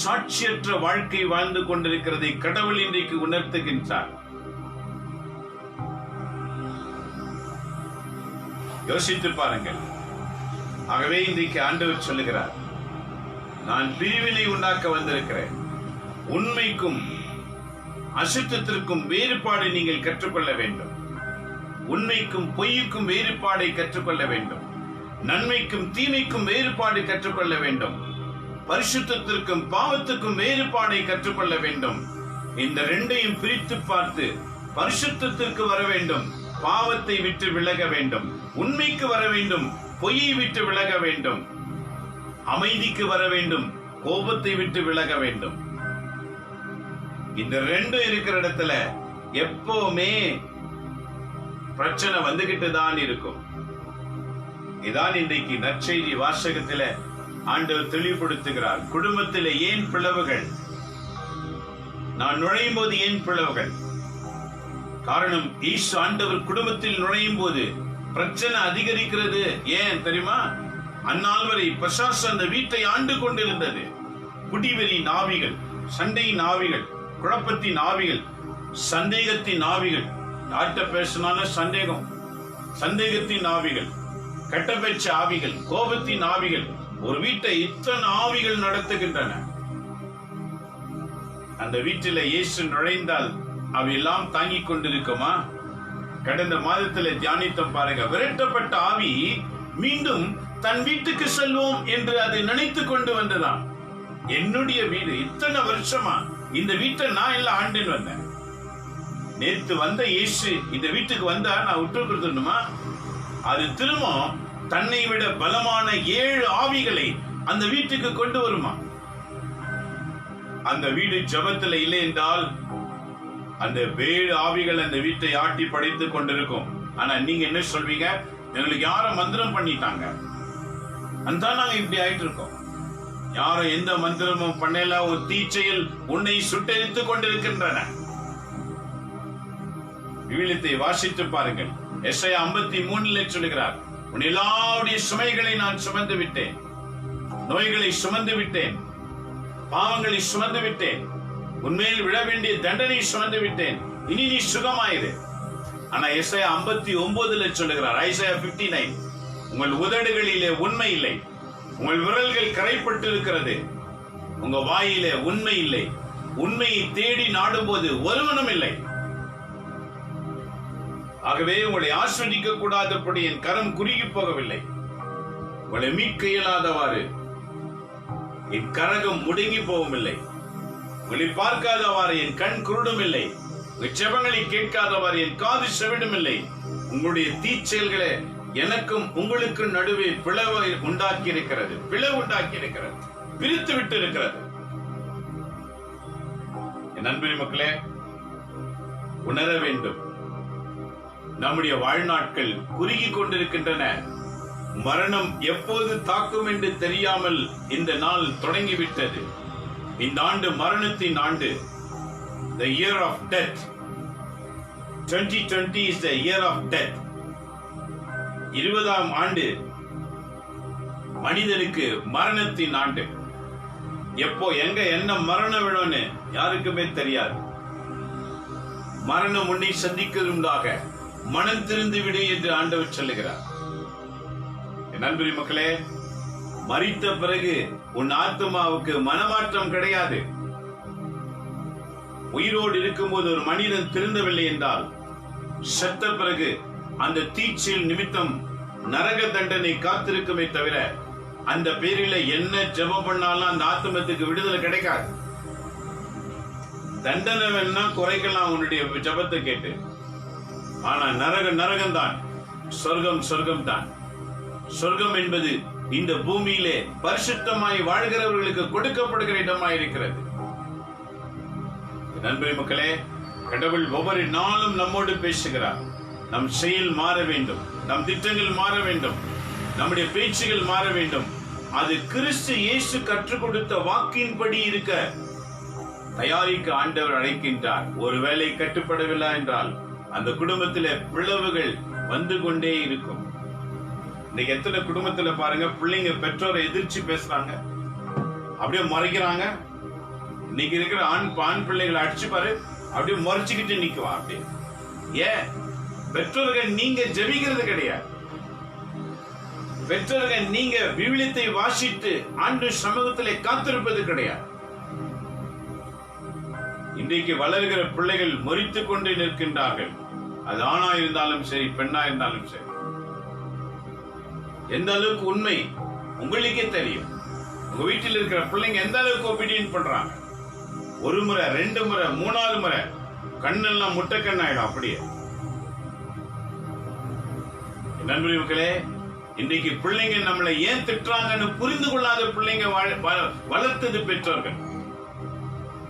Speaker 2: சாட்சியற்ற வாழ்க்கை வாழ்ந்து கொண்டிருக்கிறதை கடவுள் இன்றைக்கு உணர்த்துகின்றார். யோசித்து பாருங்கள். ஆகவே இன்றைக்கு ஆண்டவர் சொல்லுகிறார், நான் பிரிவினை உண்டாக்க வந்திருக்கிறேன். உண்மைக்கும் அசுத்தத்திற்கும் வேறுபாடு நீங்கள் கற்றுக்கொள்ள வேண்டும். உண்மைக்கும் பொய்யுக்கும் வேறுபாடை கற்றுக்கொள்ள வேண்டும். நன்மைக்கும் தீமைக்கும் வேறுபாடு கற்றுக்கொள்ள வேண்டும். பரிசுத்தத்திற்கும் பாவத்துக்கும் வேறுபாடை கற்றுக்கொள்ள வேண்டும். இந்த ரெண்டையும் பிரித்து பார்த்து பரிசுத்தத்திற்கு வர வேண்டும், பாவத்தை விட்டு விலக வேண்டும். உண்மைக்கு வர வேண்டும், பொய்யை விட்டு விலக வேண்டும். அமைதிக்கு வர வேண்டும், கோபத்தை விட்டு விலக வேண்டும். இந்த ரெண்டும் இருக்கிற இடத்துல எப்பவுமே பிரச்சனை வந்துகிட்டு தான் இருக்கும். இதான் இன்றைக்கு நற்செய்தி வாசகத்தில ஆண்டவர் தெளிவுபடுத்துகிறார். குடும்பத்திலே ஏன் பிளவுகள்? நான் நுழையும் போது ஏன் பிளவுகள்? காரணம், ஈசு ஆண்டவர் குடும்பத்தில் நுழையும் போது பிரச்சனை அதிகரிக்கிறது. ஏன் தெரியுமா? அந்நாள் வரை பிசாசு அந்த வீட்டை ஆண்டு கொண்டிருந்தது. குடிவெறியின் ஆவிகள், சண்டையின் ஆவிகள், குழப்பத்தின் ஆவிகள், சந்தேகத்தின் ஆவிகள். யார்கிட்ட பேசினாலும் சந்தேகம், சந்தேகத்தின் ஆவிகள், கட்டப்பேச்ச ஆவிகள், கோபத்தின் ஆவிகள். ஒரு வீட்டை இத்தனை ஆவிகள் நடத்துகின்றன. அந்த வீட்டில இயேசு நுழைந்தால் அவையெல்லாம் தாங்கிக் கொண்டிருக்குமா? கடந்த மாதத்துல தியானித்தம் பாருங்க. விரட்டப்பட்ட ஆவி மீண்டும் தன் வீட்டுக்கு செல்வோம் என்று அதை நினைத்து கொண்டு வந்ததான். என்னுடைய வீடு, இத்தனை வருஷமா இந்த வீட்டை நான் எல்லாம் ஆண்டுன்னு வந்தேன். நேத்து வந்த இயேசு இந்த வீட்டுக்கு வந்தா நான் விட்டு கொடுத்துடணுமா? அது திரும்ப தன்னை விட பலமான 7 ஆவிகளை அந்த வீட்டுக்கு கொண்டு வருமா? அந்த வீடு ஜெபத்துல இல்லை என்றால் அந்த 7 ஆவிகள் அந்த வீட்டை ஆட்டி படைத்துக் கொண்டிருக்கும். ஆனா நீங்க என்ன சொல்வீங்க? எங்களுக்கு யாரும் மந்திரம் பண்ணிட்டாங்க, அந்த நாங்க இப்படி ஆயிட்டு இருக்கோம். யாரும் எந்த மந்திரமும் பண்ணல, ஒரு தீச்செயல் உன்னை சுட்டெரித்துக் கொண்டிருக்கின்றன. விவிலியத்தை வாசித்து பாருங்கள். எஸ்ஐயா 53 சொல்லுகிறார், உன் எல்லாருடைய சுமைகளை நான் சுமந்து விட்டேன், நோய்களை சுமந்து விட்டேன், பாவங்களை சுமந்து விட்டேன், உன்மேல் விழ வேண்டிய தண்டனை சுமந்து விட்டேன், இனி நீ சுகமாயிரு. ஆனா எஸ்ஐயா 59 சொல்லுகிறார், ஐசாயா 59, உங்கள் உதடுகளிலே உண்மை இல்லை, உங்கள் விரல்கள் கரைப்பட்டு இருக்கிறது, உங்க வாயிலே உண்மை இல்லை, உண்மையை தேடி நாடும்போது ஒருவனும் இல்லை. ஆகவே உங்களை ஆஸ்வதிக்க கூடாதபடி என் கரம் குறுகி போகவில்லை, உங்களை மீட்க இயலாதவாறு என் கரகம் முடங்கி போகவில்லை, உங்களை பார்க்காதவாறு என் கண் குருடும் இல்லை, உங்கள் செபங்களை கேட்காதவாறு என் காது செவிடும் இல்லை. உங்களுடைய தீச்செயல்களை எனக்கும் உங்களுக்கு நடுவே பிளவு உண்டாக்கி இருக்கிறது, பிரித்து விட்டு இருக்கிறது. என் அன்பு மக்களே, உணர வேண்டும், நம்முடைய வாழ்நாட்கள் குறுகி கொண்டிருக்கின்றன. மரணம் எப்போது தாக்கும் என்று தெரியாமல் இந்த நாள் தொடங்கிவிட்டது. இந்த ஆண்டு மரணத்தின் ஆண்டு, the year of death. 2020 is the year of death. 20ஆம் ஆண்டு மனிதனுக்கு மரணத்தின் ஆண்டு. எப்போ எங்க என்ன மரணம் விழும்னு யாருக்குமே தெரியாது. மரணம் உன்னை சந்திக்கிறதுண்டாக மனம் திருந்து விடு என்று ஆண்டவர் சொல்லுகிறார். என் அன்பு மக்களே, மரித்த பிறகு உன் ஆத்மாவுக்கு மனமாற்றம் கிடையாது. உயிரோடு இருக்கும்போது ஒரு மனிதன் திருந்தவில்லை என்றால், செத்த பிறகு அந்த தீச்சல் நிமித்தம் நரக தண்டனை காத்திருக்குமே தவிர அந்த பேரில என்ன ஜெபம் பண்ணாலும் அந்த ஆத்மத்துக்கு விடுதலை கிடைக்காது. தண்டனை வேணா குறைக்கலாம் உன்னுடைய ஜெபத்தை கேட்டு, ஆனா நரகம் தான், சொர்க்கம் தான். சொர்க்கம் என்பது இந்த பூமியிலே பரிசுத்தமாய் வாழ்கிறவர்களுக்கு கொடுக்கப்படுகிற இடமாய் இருக்கிறது. நண்பரே மக்களே, கடவுள் ஒவ்வொரு நாளும் நம்மோடு பேசுகிறார். நம் செயல் மாற வேண்டும், நம் திட்டங்கள் மாற வேண்டும், நம்முடைய பேச்சுகள் மாற வேண்டும். அது கிறிஸ்து இயேசு கற்றுக் கொடுத்த வாக்கின்படி இருக்க தயாரிக்க ஆண்டவர் அழைக்கின்றார். ஒருவேளை கட்டுப்படவில்லை என்றால் அந்த குடும்பத்திலே பிளவுகள் வந்து கொண்டே இருக்கும். இன்னைக்கு எத்தனை குடும்பத்துல பாருங்க, பிள்ளைங்க பெற்றோரை எதிர்த்து பேசுறாங்க, அப்படியே மறைக்கிறாங்க. இன்னைக்கு இருக்கிற ஆண் பிள்ளைகளை அடிச்சு பாரு, அப்படியே மறைச்சுக்கிட்டு நிக்குவா. அப்படியே ஏன்? பெற்றோர்கள் நீங்க ஜெபிக்கிறது கிடையாது. பெற்றோர்கள் நீங்க விவிலியத்தை வாசித்து ஆண்டு சமூகத்திலே காத்திருப்பது கிடையாது. இன்றைக்கு வளர்கிற பிள்ளைகள் மரித்துக் கொண்டு நிற்கின்றார்கள். அது ஆணா இருந்தாலும் சரி, பெண்ணா இருந்தாலும் சரி. எந்த அளவுக்கு உண்மை உங்களுக்கே தெரியும். உங்க வீட்டில் இருக்கிற பிள்ளைங்க எந்த அளவுக்கு ஒபீடியன்ட் பண்றாங்க. ஒரு முறை, 2 முறை, 3வது முறை கண்ணெல்லாம் முட்டைக்கண் ஆயிடும். அப்படியே நண்பர்களே மக்களே, இன்றைக்கு பிள்ளைங்க நம்மளை ஏன் திட்டுறாங்கன்னு புரிந்து கொள்ளாத பிள்ளைங்க வளர்த்தது பெற்றோர்கள்.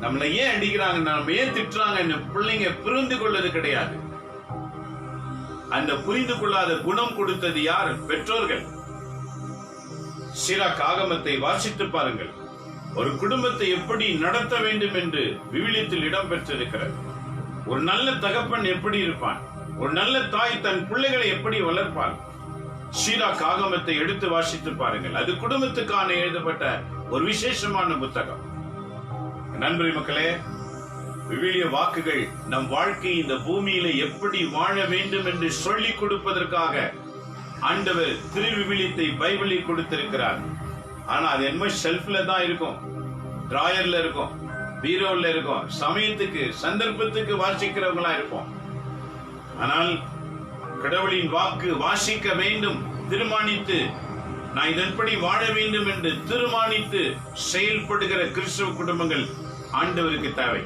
Speaker 2: நம்மளை ஏன் அடிக்கிறாங்க, நம்ம ஏன் திட்டுறாங்கன்னு பிள்ளைங்க புரிந்து கொள்வது கிடையாது. அந்த புரிந்து கொள்ளாத குணம் கொடுத்தது யார்? பெற்றோர்கள். சிராக் ஆகமத்தை வாசித்து பாருங்கள். ஒரு குடும்பத்தை எப்படி நடத்த வேண்டும் என்று விவிலியத்தில் இடம் பெற்றிருக்கிறது. ஒரு நல்ல தகப்பன் எப்படி இருப்பான், ஒரு நல்ல தாய் தன் பிள்ளைகளை எப்படி வளர்ப்பான். சிராக் ஆகமத்தை எடுத்து வாசித்து பாருங்கள். அது குடும்பத்துக்கான எழுதப்பட்ட ஒரு விசேஷமான புத்தகம். நண்பரே மக்களே, விவிலிய வாக்குகள் நம் வாழ்க்கை இந்த பூமியில எப்படி வாழ வேண்டும் என்று சொல்லிக் கொடுப்பதற்காக ஆண்டவர் திருவிவிலியத்தை பைபிளில் கொடுத்திருக்கிறார். ஆனா அது என்ன ஷெல்ஃப்ல தான் இருக்கும், டிராயர்ல இருக்கும், பீரோல இருக்கும். சமயத்துக்கு சந்தர்ப்பத்துக்கு வாசிக்கிறவங்களா இருப்போம். ஆனால் கடவுளின் வாக்கு வாசிக்க வேண்டும், தீர்மானித்து நான் இதன்படி வாழ வேண்டும் என்று தீர்மானித்து செயல்படுகிற கிறிஸ்தவ குடும்பங்கள் ஆண்டவருக்கு தேவை.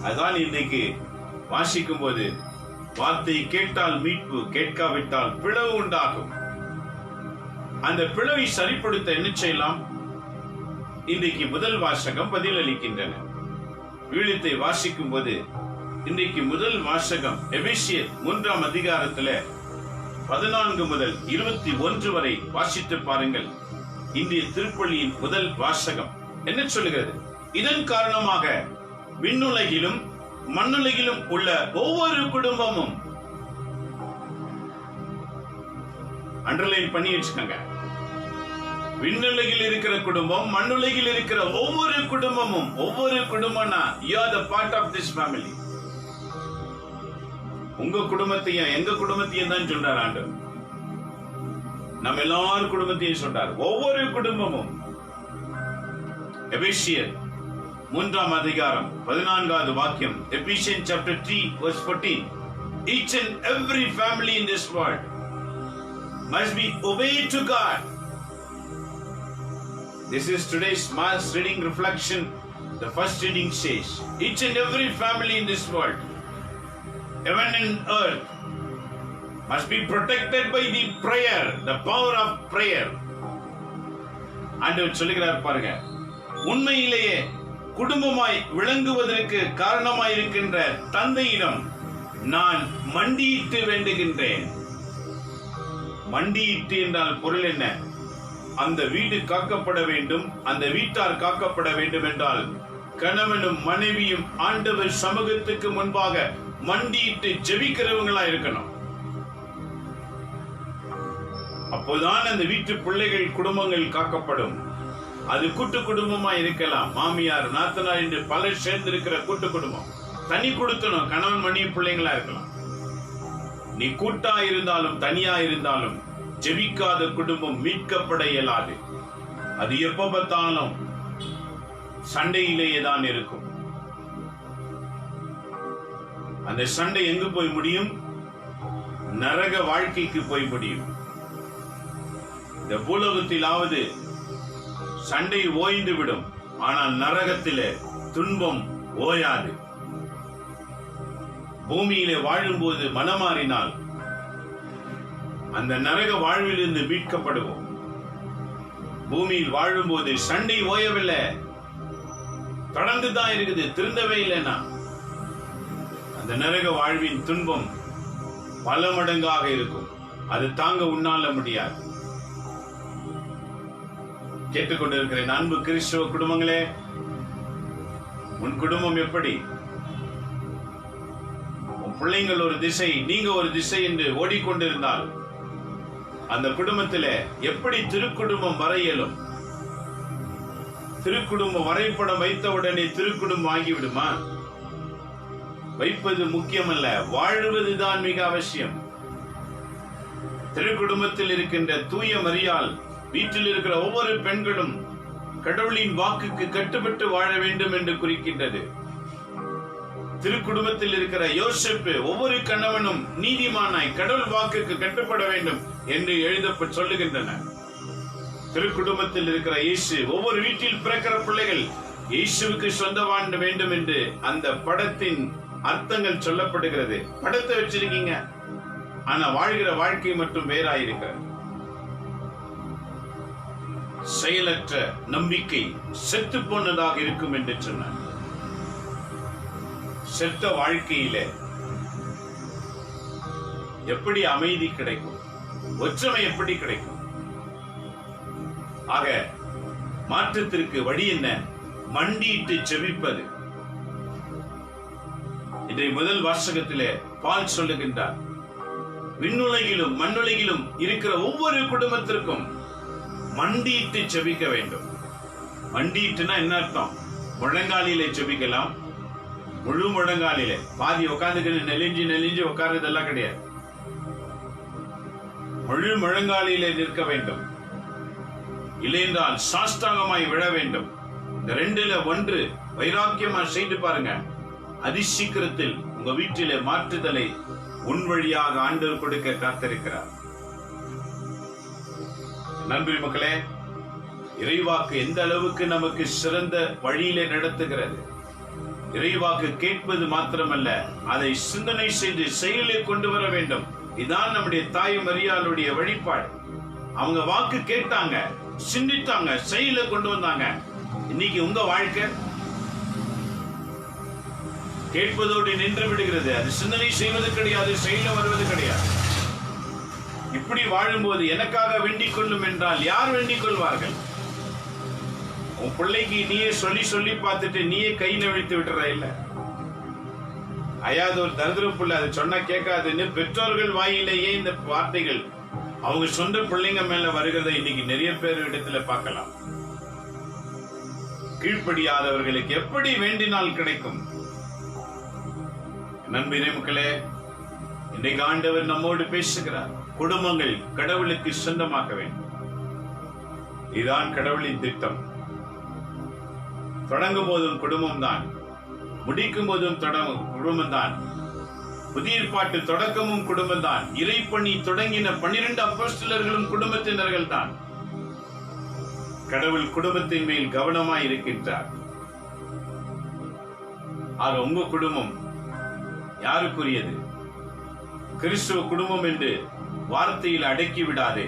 Speaker 2: அதான் இன்னைக்கு வாசிக்கும் போது வார்த்தை கேட்டால் மீட்பு, கேட்காவிட்டால் பிளவு உண்டாகும். அந்த பிளவை சரிப்படுத்த என்ன செய்யலாம்? இன்றைக்கு முதல் வாசகம் பதிலளிக்கின்றன. வீழ்த்தை வாசிக்கும் போது இன்றைக்கு முதல் வாசகம் எபேசியர் 3ஆம் அதிகாரத்துல 14 முதல் 21 வரை வாசித்து பாருங்கள். இன்றைய திருப்பலியின் முதல் வாசகம் என்ன சொல்லுகிறது? இதன் காரணமாக விண்ணுலகிலும் மண்ணுலகிலும் உள்ள ஒவ்வொரு குடும்பமும், அண்டர்லைன் பண்ணி வச்சுக்கோங்க, விண்ணுலகில் இருக்கிற குடும்பம், மண்ணுலகில் இருக்கிற ஒவ்வொரு குடும்பமும், ஒவ்வொரு குடும்பம்னா you are the part of this family. உங்க குடும்பத்தையும் எங்க குடும்பத்தையும் தான் சொல்றார் ஆண்டவர். நம்ம எல்லாரும் குடும்பத்தையும் சொல்றார், ஒவ்வொரு குடும்பமும். எபேசியர் 3ஆம் அதிகாரம் 14வது வாக்கியம், Ephesians chapter 3 verse 14. Each and every family in this world must be obeyed to God. This is today's mass reading reflection. The first reading says, each and every family in this world, heaven and earth, must be protected by the prayer, the power of prayer. ஆண்டவர் சொல்லுகிறார் பாருங்க, உண்மையிலேயே குடும்பமாய் விளங்குவதற்கு காரணமாயிருக்கின்ற தந்தையிடம் நான் மண்டியிட்டு வேண்டுகின்றேன். மண்டியிட்டு என்றால் பொருள் என்ன? அந்த வீடு காக்கப்பட வேண்டும், அந்த வீட்டார் காக்கப்பட வேண்டும் என்றால் கணவனும் மனைவியும் ஆண்டவர் சமூகத்துக்கு முன்பாக மண்டியிட்டு ஜெபிக்கிறவங்களா இருக்கணும். அப்போதான் அந்த வீட்டு பிள்ளைகள் குடும்பங்கள் காக்கப்படும். அது கூட்டு குடும்பமா இருக்கலாம், மாமியார் நாத்தனார் என்று பலர் சேர்ந்து இருக்கிற கூட்டு குடும்பம். தனி கொடுத்தனும் கணவன் மனைவி பிள்ளைங்களா இருக்கலாம். நீ கூட்டா இருந்தாலும் தனியா இருந்தாலும் ஜெபிக்காத குடும்பம் மீட்கப்பட இயலாது. அது எப்ப பார்த்தாலும் சண்டையிலேயே தான் இருக்கும். அந்த சண்டை எங்கு போய் முடியும்? நரக வாழ்க்கைக்கு போய் முடியும். இந்த பூலோகத்திலாவது சண்டை ஓய்ந்து விடும், ஆனால் நரகத்திலே துன்பம் ஓயாது. பூமியிலே வாழும்போது மனமாறினால் அந்த நரக வாழ்விலிருந்து மீட்கப்படுவோம். பூமியில் வாழும்போது சண்டை ஓயவில்லை, தொடர்ந்துதான் இருக்குது, திருந்தவே இல்லைன்னா அந்த நரக வாழ்வின் துன்பம் பல மடங்காக இருக்கும். அது தாங்க உண்ணால முடியாது. கேட்டுக்கொண்டிருக்கிற அன்பு கிறிஸ்தவ குடும்பங்களே, உன் குடும்பம் எப்படி? உன் பிள்ளைங்கள் ஒரு திசை, நீங்க ஒரு திசை என்று ஓடிக்கொண்டிருந்தால் அந்த குடும்பத்திலே எப்படி திருக்குடும்பம் வர இயலும்? திருக்குடும்பம் வரைபடம் வைத்தவுடனே திருக்குடும்பம் ஆகிவிடுமா? வைப்பது முக்கியமல்ல, வாழ்வதுதான் மிக அவசியம். திருக்குடும்பத்தில் இருக்கின்ற தூய மரியாள் வீட்டில் இருக்கிற ஒவ்வொரு பெண்களும் கடவுளின் வாக்குக்கு கட்டுப்பட்டு வாழ வேண்டும் என்று குறிக்கின்றது. திருக்குடும்பத்தில் இருக்கிற யோசேப்பு ஒவ்வொரு கணவனும் நீதிமானாய் கடவுள் வாக்குக்கு கட்டுப்பட வேண்டும் என்று எழுதப்பட்டு சொல்லுகின்றன. திருக்குடும்பத்தில் இருக்கிற இயேசு, ஒவ்வொரு வீட்டில் பிறக்கிற பிள்ளைகள் இயேசுவுக்கு சொந்தமான வேண்டும் என்று அந்த படத்தின் அர்த்தங்கள் சொல்லப்படுகிறது. படத்தை வச்சிருக்கீங்க, ஆனா வாழ்கிற வாழ்க்கை மட்டும் வேறாயிருக்கிறது. செயலற்ற நம்பிக்கை செத்து போனதாக இருக்கும் என்று சொன்னார். செத்த வாழ்க்கையில எப்படி அமைதி கிடைக்கும்? ஒற்றுமை எப்படி கிடைக்கும்? ஆக மாற்றத்திற்கு வழி என்ன? மண்டியிட்டு செபிப்பது. இன்றைய முதல் வாசகத்திலே பால் சொல்லுகின்றார், விண்ணுலகிலும் மண்ணுலகிலும் இருக்கிற ஒவ்வொரு குடும்பத்திற்கும் மண்டியிட்டு செபிக்க வேண்டும். மண்டிட்டுனா என்ன அர்த்தம்? முழங்காலிலே செபிக்கலாம், முழு முழங்காலிலே. பாதி உட்காந்துக்கிட்டு நெலிஞ்சு நெலிஞ்சு உட்கார்றதெல்லாம் கிடையாது. முழு முழங்காலிலே நிற்க வேண்டும். இல்லையென்றால் சாஷ்டாங்கமாய் விழ வேண்டும். இந்த ரெண்டுல ஒன்று வைராக்கியமா செய்து பாருங்க. அதிசீக்கிரத்தில் உங்க வீட்டிலே மாற்றுதலை உன் வழியாக ஆண்டவர் கொடுக்க காத்திருக்கிறார். நன்றி மக்களே, இறைவாக்கு எந்த அளவுக்கு நமக்கு சிறந்த வழியிலே நடத்துகிறது. இறைவாக்கு கேட்பது மாத்திரமல்ல, அதை சிந்தனை செய்து செயலில் கொண்டு வர வேண்டும். இதான் நம்முடைய தாய் மரியாளுடைய வழிபாடு. அவங்க வாக்கு கேட்டாங்க, சிந்தித்தாங்க, செயல கொண்டு வந்தாங்க. இன்னைக்கு உங்க வாழ்க்கை கேட்பதோடு நின்று விடுகிறது. அது சிந்தனை செய்வது கிடையாது, செயல வருவது கிடையாது. இப்படி வாழும்போது எனக்காக வேண்டிக் கொள்ளும் என்றால் யார் வேண்டிக் கொள்வார்கள்? உன் பிள்ளைக்கு நீயே சொல்லி சொல்லி பார்த்துட்டு நீயே கை நவிழ்த்து விட்டுற இல்ல. ஐயாது ஒரு தரித்திர பிள்ளை அதை சொன்னா கேட்காதுன்னு பெற்றோர்கள் வாயிலேயே இந்த வார்த்தைகள் அவங்க சொந்த பிள்ளைங்க மேல வருகிறதை இன்னைக்கு நிறைய பேர் இடத்துல பார்க்கலாம். கீழ்ப்படியாதவர்களுக்கு எப்படி வேண்டினால் கிடைக்கும்? நண்பினை மக்களே, இன்றைக்கு ஆண்டவர் நம்மோடு பேசுகிறார். குடும்பங்கள் கடவுளுக்கு சொந்தமாக்க வேண்டும். இதுதான் கடவுளின் திட்டம். தொடங்கும் போதும் குடும்பம் தான், முடிக்கும் போதும் குடும்பம் தான். புதிய ஏற்பாட்டு தொடக்கமும் குடும்பம் தான். இறைப்பணி தொடங்கின 12 அப்போஸ்தலர்களும் குடும்பத்தினர்கள் தான். கடவுள் குடும்பத்தின் மேல் கவனமாய் இருக்கின்றார். ஆக உங்க குடும்பம் யாருக்குரியது? கிறிஸ்துவ குடும்பம் என்று வார்த்தையில் அடக்கி விடாதே,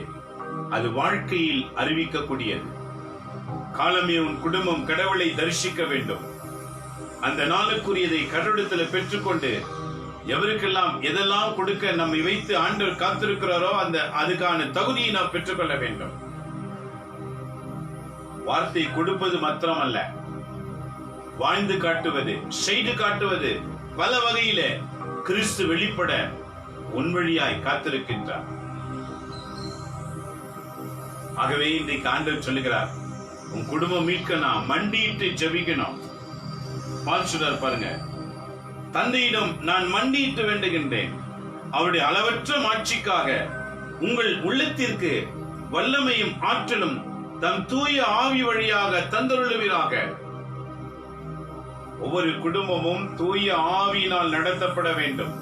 Speaker 2: அது வாழ்க்கையில் அறிவிக்கக்கூடியது. காலமே உன் குடும்பம் கடவுளை தரிசிக்க வேண்டும். அந்த நாளுக்குரியதை கடவுளத்தில் பெற்றுக்கொண்டு எவருக்கெல்லாம் எதெல்லாம் கொடுக்க நம்மை வைத்து ஆண்டவர் காத்திருக்கிறாரோ அதுக்கான தகுதியை நாம் பெற்றுக்கொள்ள வேண்டும். வார்த்தை கொடுப்பது மாத்திரமல்ல, வாழ்ந்து காட்டுவது, செய்து காட்டுவது, பல வகையில கிறிஸ்து வெளிப்பட உன்வழியாய் காத்திருக்கின்றார். ஆகவே இன்றைக்கு ஆண்டவர் சொல்லுகிறார், உன் குடும்பம் மீட்கணும், மண்டியிட்டு ஜெபிக்கணும். பால்சுடர் பாருங்க, தந்தையிடம் நான் மண்டியிட்டு வேண்டுகின்றேன், அவருடைய அளவற்ற மாட்சிக்காக உங்கள் உள்ளத்திற்கு வல்லமையும் ஆற்றலும் தம் தூய ஆவி வழியாக தந்தருளுவீராக. ஒவ்வொரு குடும்பமும் தூய ஆவியினால் நடத்தப்பட வேண்டும்.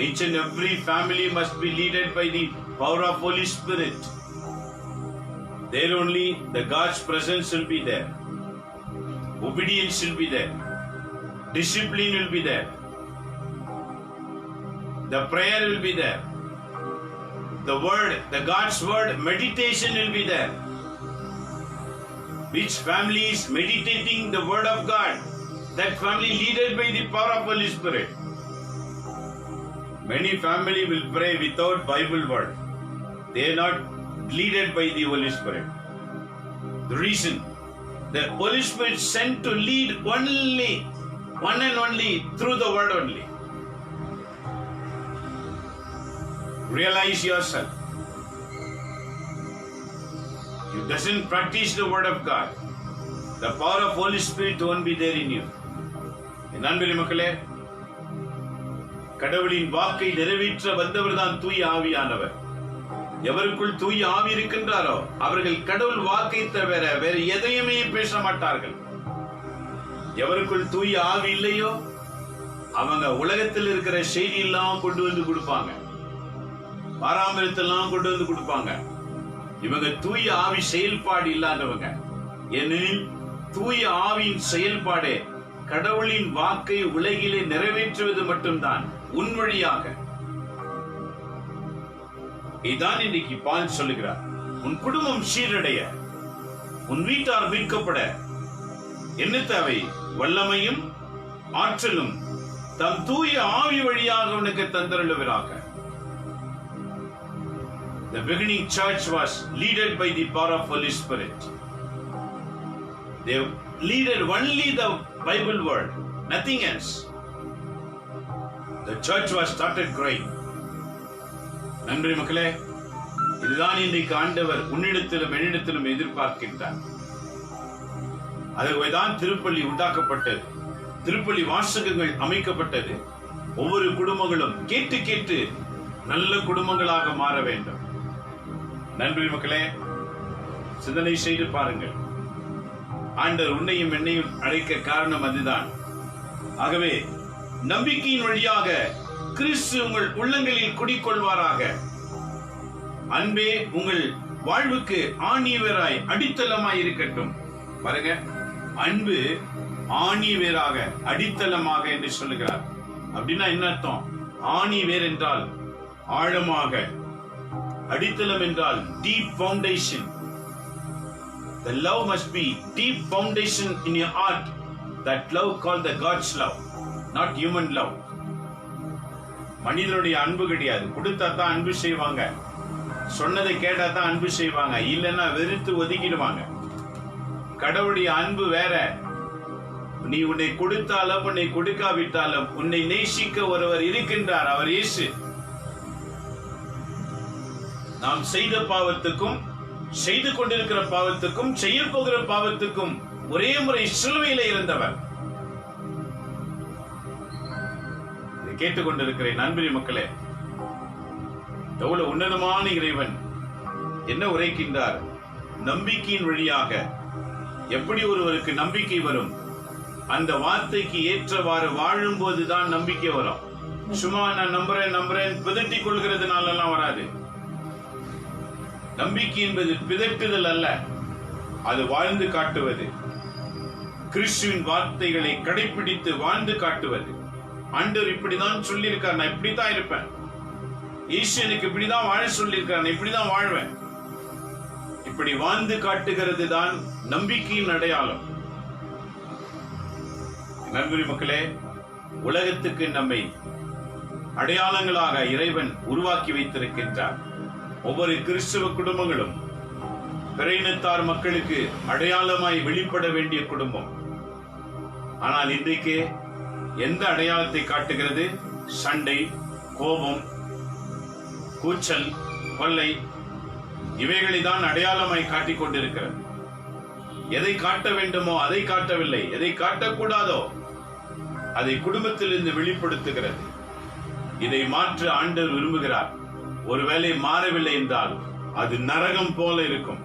Speaker 2: Each and every family must be led by the power of Holy Spirit. There only the God's presence will be there. Obedience will be there. Discipline will be there. The prayer will be there. The word, the God's word, meditation will be there. Which family is meditating the word of God, that family led by the power of Holy Spirit. Many family will pray without Bible word. They are not led by the Holy Spirit. The reason, the Holy Spirit sent to lead only, one and only through the word only. Realize yourself. You doesn't practice the word of God, the power of Holy Spirit won't be there in you. நண்பர்களே, மக்களே, கடவுளின் வாக்கை நிறைவேற்ற வந்தவர் தான் தூய ஆவியானவர். எவருக்குள் தூய ஆவி இருக்கின்றாரோ அவர்கள் கடவுள் வாக்கை தவிர வேற எதையுமே பேச மாட்டார்கள். எவருக்குள் தூய ஆவி இல்லையோ அவங்க உலகத்தில் இருக்கிற செய்தி எல்லாம் கொண்டு வந்து கொடுப்பாங்க, பாரம்பரியத்தெல்லாம் கொண்டு வந்து கொடுப்பாங்க. இவங்க தூய ஆவி செயல்பாடு இல்லாதவங்க. ஏனெனில் தூய ஆவியின் செயல்பாடு கடவுளின் வாக்கை உலகிலே நிறைவேற்றுவது மட்டும்தான், உன்வழியாக. இதான் இன்னைக்கு பால் சொல்லுகிறார். உன் குடும்பம் சீரடைய, உன் வீட்டார் மீட்கப்பட என்ன தேவை? வல்லமையும் ஆற்றலும் தம் தூய ஆவி வழியாக உனக்கு தந்தருளுவீராக. The beginning church was led by the power of Holy Spirit. They led only the Bible word, nothing else. The church was started growing. நன்றி மக்களே, இதுதான் இன்றைக்கு ஆண்டவர் உன்னிடத்திலும் என்னிடத்திலும் எதிர்பார்க்கின்றார். அதுதான் திருப்பலி உண்டாக்கப்பட்டது, திருப்பலி வாசகங்கள் அமைக்கப்பட்டது. ஒவ்வொரு குடும்பங்களும் கேட்டு கேட்டு நல்ல குடும்பங்களாக மாற வேண்டும். நன்றி மக்களே, சிந்தனை செய்து பாருங்கள். ஆண்டவர் உன்னையும் என்னையும் அழைக்க காரணம் அதுதான். ஆகவே நம்பிக்கையின் வழியாக கிறிஸ்து உங்கள் உள்ளங்களில் குடிக்கொள்வாராக. அன்பே உங்கள் வாழ்வுக்கு ஆணியவராய் அடித்தளமாய் இருக்கட்டும். பாருங்க, அன்பு ஆணி வேராக, அடித்தளமாக என்று சொல்லுகிறார். அப்படின்னா என்ன அர்த்தம்? ஆணி வேர் என்றால் ஆழமாக, அடித்தளம் என்றால் deep foundation. The love must be deep foundation in your heart. That love called the God's love, not human love. மனிதனுடைய அன்பு கிடையாது. கொடுத்தா தான் அன்பு செய்வாங்க, சொன்னதை கேட்டா தான் அன்பு செய்வாங்க, இல்லைன்னா வெறுத்து ஒதுக்கிடுவாங்க. கடவுளுடைய அன்பு வேற. நீ உன்னை கொடுத்தாலும் உன்னை கொடுக்காவிட்டாலும் உன்னை நேசிக்க ஒருவர் இருக்கின்றார், அவர் இயேசு. நாம் செய்த பாவத்துக்கும், செய்து கொண்டிருக்கிற பாவத்துக்கும், செய்ய போகிற பாவத்துக்கும் ஒரே முறை சிலுவையில இருந்தவர். கேட்டுக்கொண்டிருக்கிற நண்பரி மக்களே, எவ்வளவு உன்னதமான இறைவன் என்ன உரைக்கின்றார்? நம்பிக்கையின் வழியாக எப்படி ஒருவருக்கு நம்பிக்கை வரும்? அந்த வார்த்தைக்கு ஏற்றவாறு வாழும் போதுதான் நம்பிக்கை வரும். சும்மா நான் நம்புறேன் பிதட்டிக் கொள்கிறதுனால எல்லாம் வராது. நம்பிக்கை என்பது பிதட்டுதல் அல்ல, அது வாழ்ந்து காட்டுவது. கிறிஸ்துவின் வார்த்தைகளை கடைபிடித்து வாழ்ந்து காட்டுவது. ஆண்டவர் இப்படிதான் சொல்லியிருக்கார், நான் இப்படித்தான் இருப்பேன். இயேசு எனக்கு இப்படிதான் வாழ சொல்லியிருக்கார், நான் இப்படிதான் வாழ்வேன். இப்படி வாழ்ந்து காட்டுகிறது தான் நம்பிக்கையின் அடையாளம். நண்பரி மக்களே, உலகத்துக்கு நம்மை அடையாளங்களாக இறைவன் உருவாக்கி வைத்திருக்கின்றார். ஒவ்வொரு கிறிஸ்தவ குடும்பங்களும் பிற இனத்தார் மக்களுக்கு அடையாளமாய் வெளிப்பட வேண்டிய குடும்பம். ஆனால் இன்றைக்கு எந்த அடையாளத்தை காட்டுகிறது? சண்டை, கோபம், கூச்சல், கொள்ளை, இவைகளை தான் அடையாளமாய் காட்டிக் கொண்டிருக்கிறது. எதை காட்ட வேண்டுமோ அதை காட்டவில்லை, எதை காட்டக்கூடாதோ அதை குடும்பத்திலிருந்து வெளிப்படுத்துகிறது. இதை மாற்ற ஆண்டவர் விரும்புகிறார். ஒருவேளை மாறவில்லை என்றால் அது நரகம் போல இருக்கும்.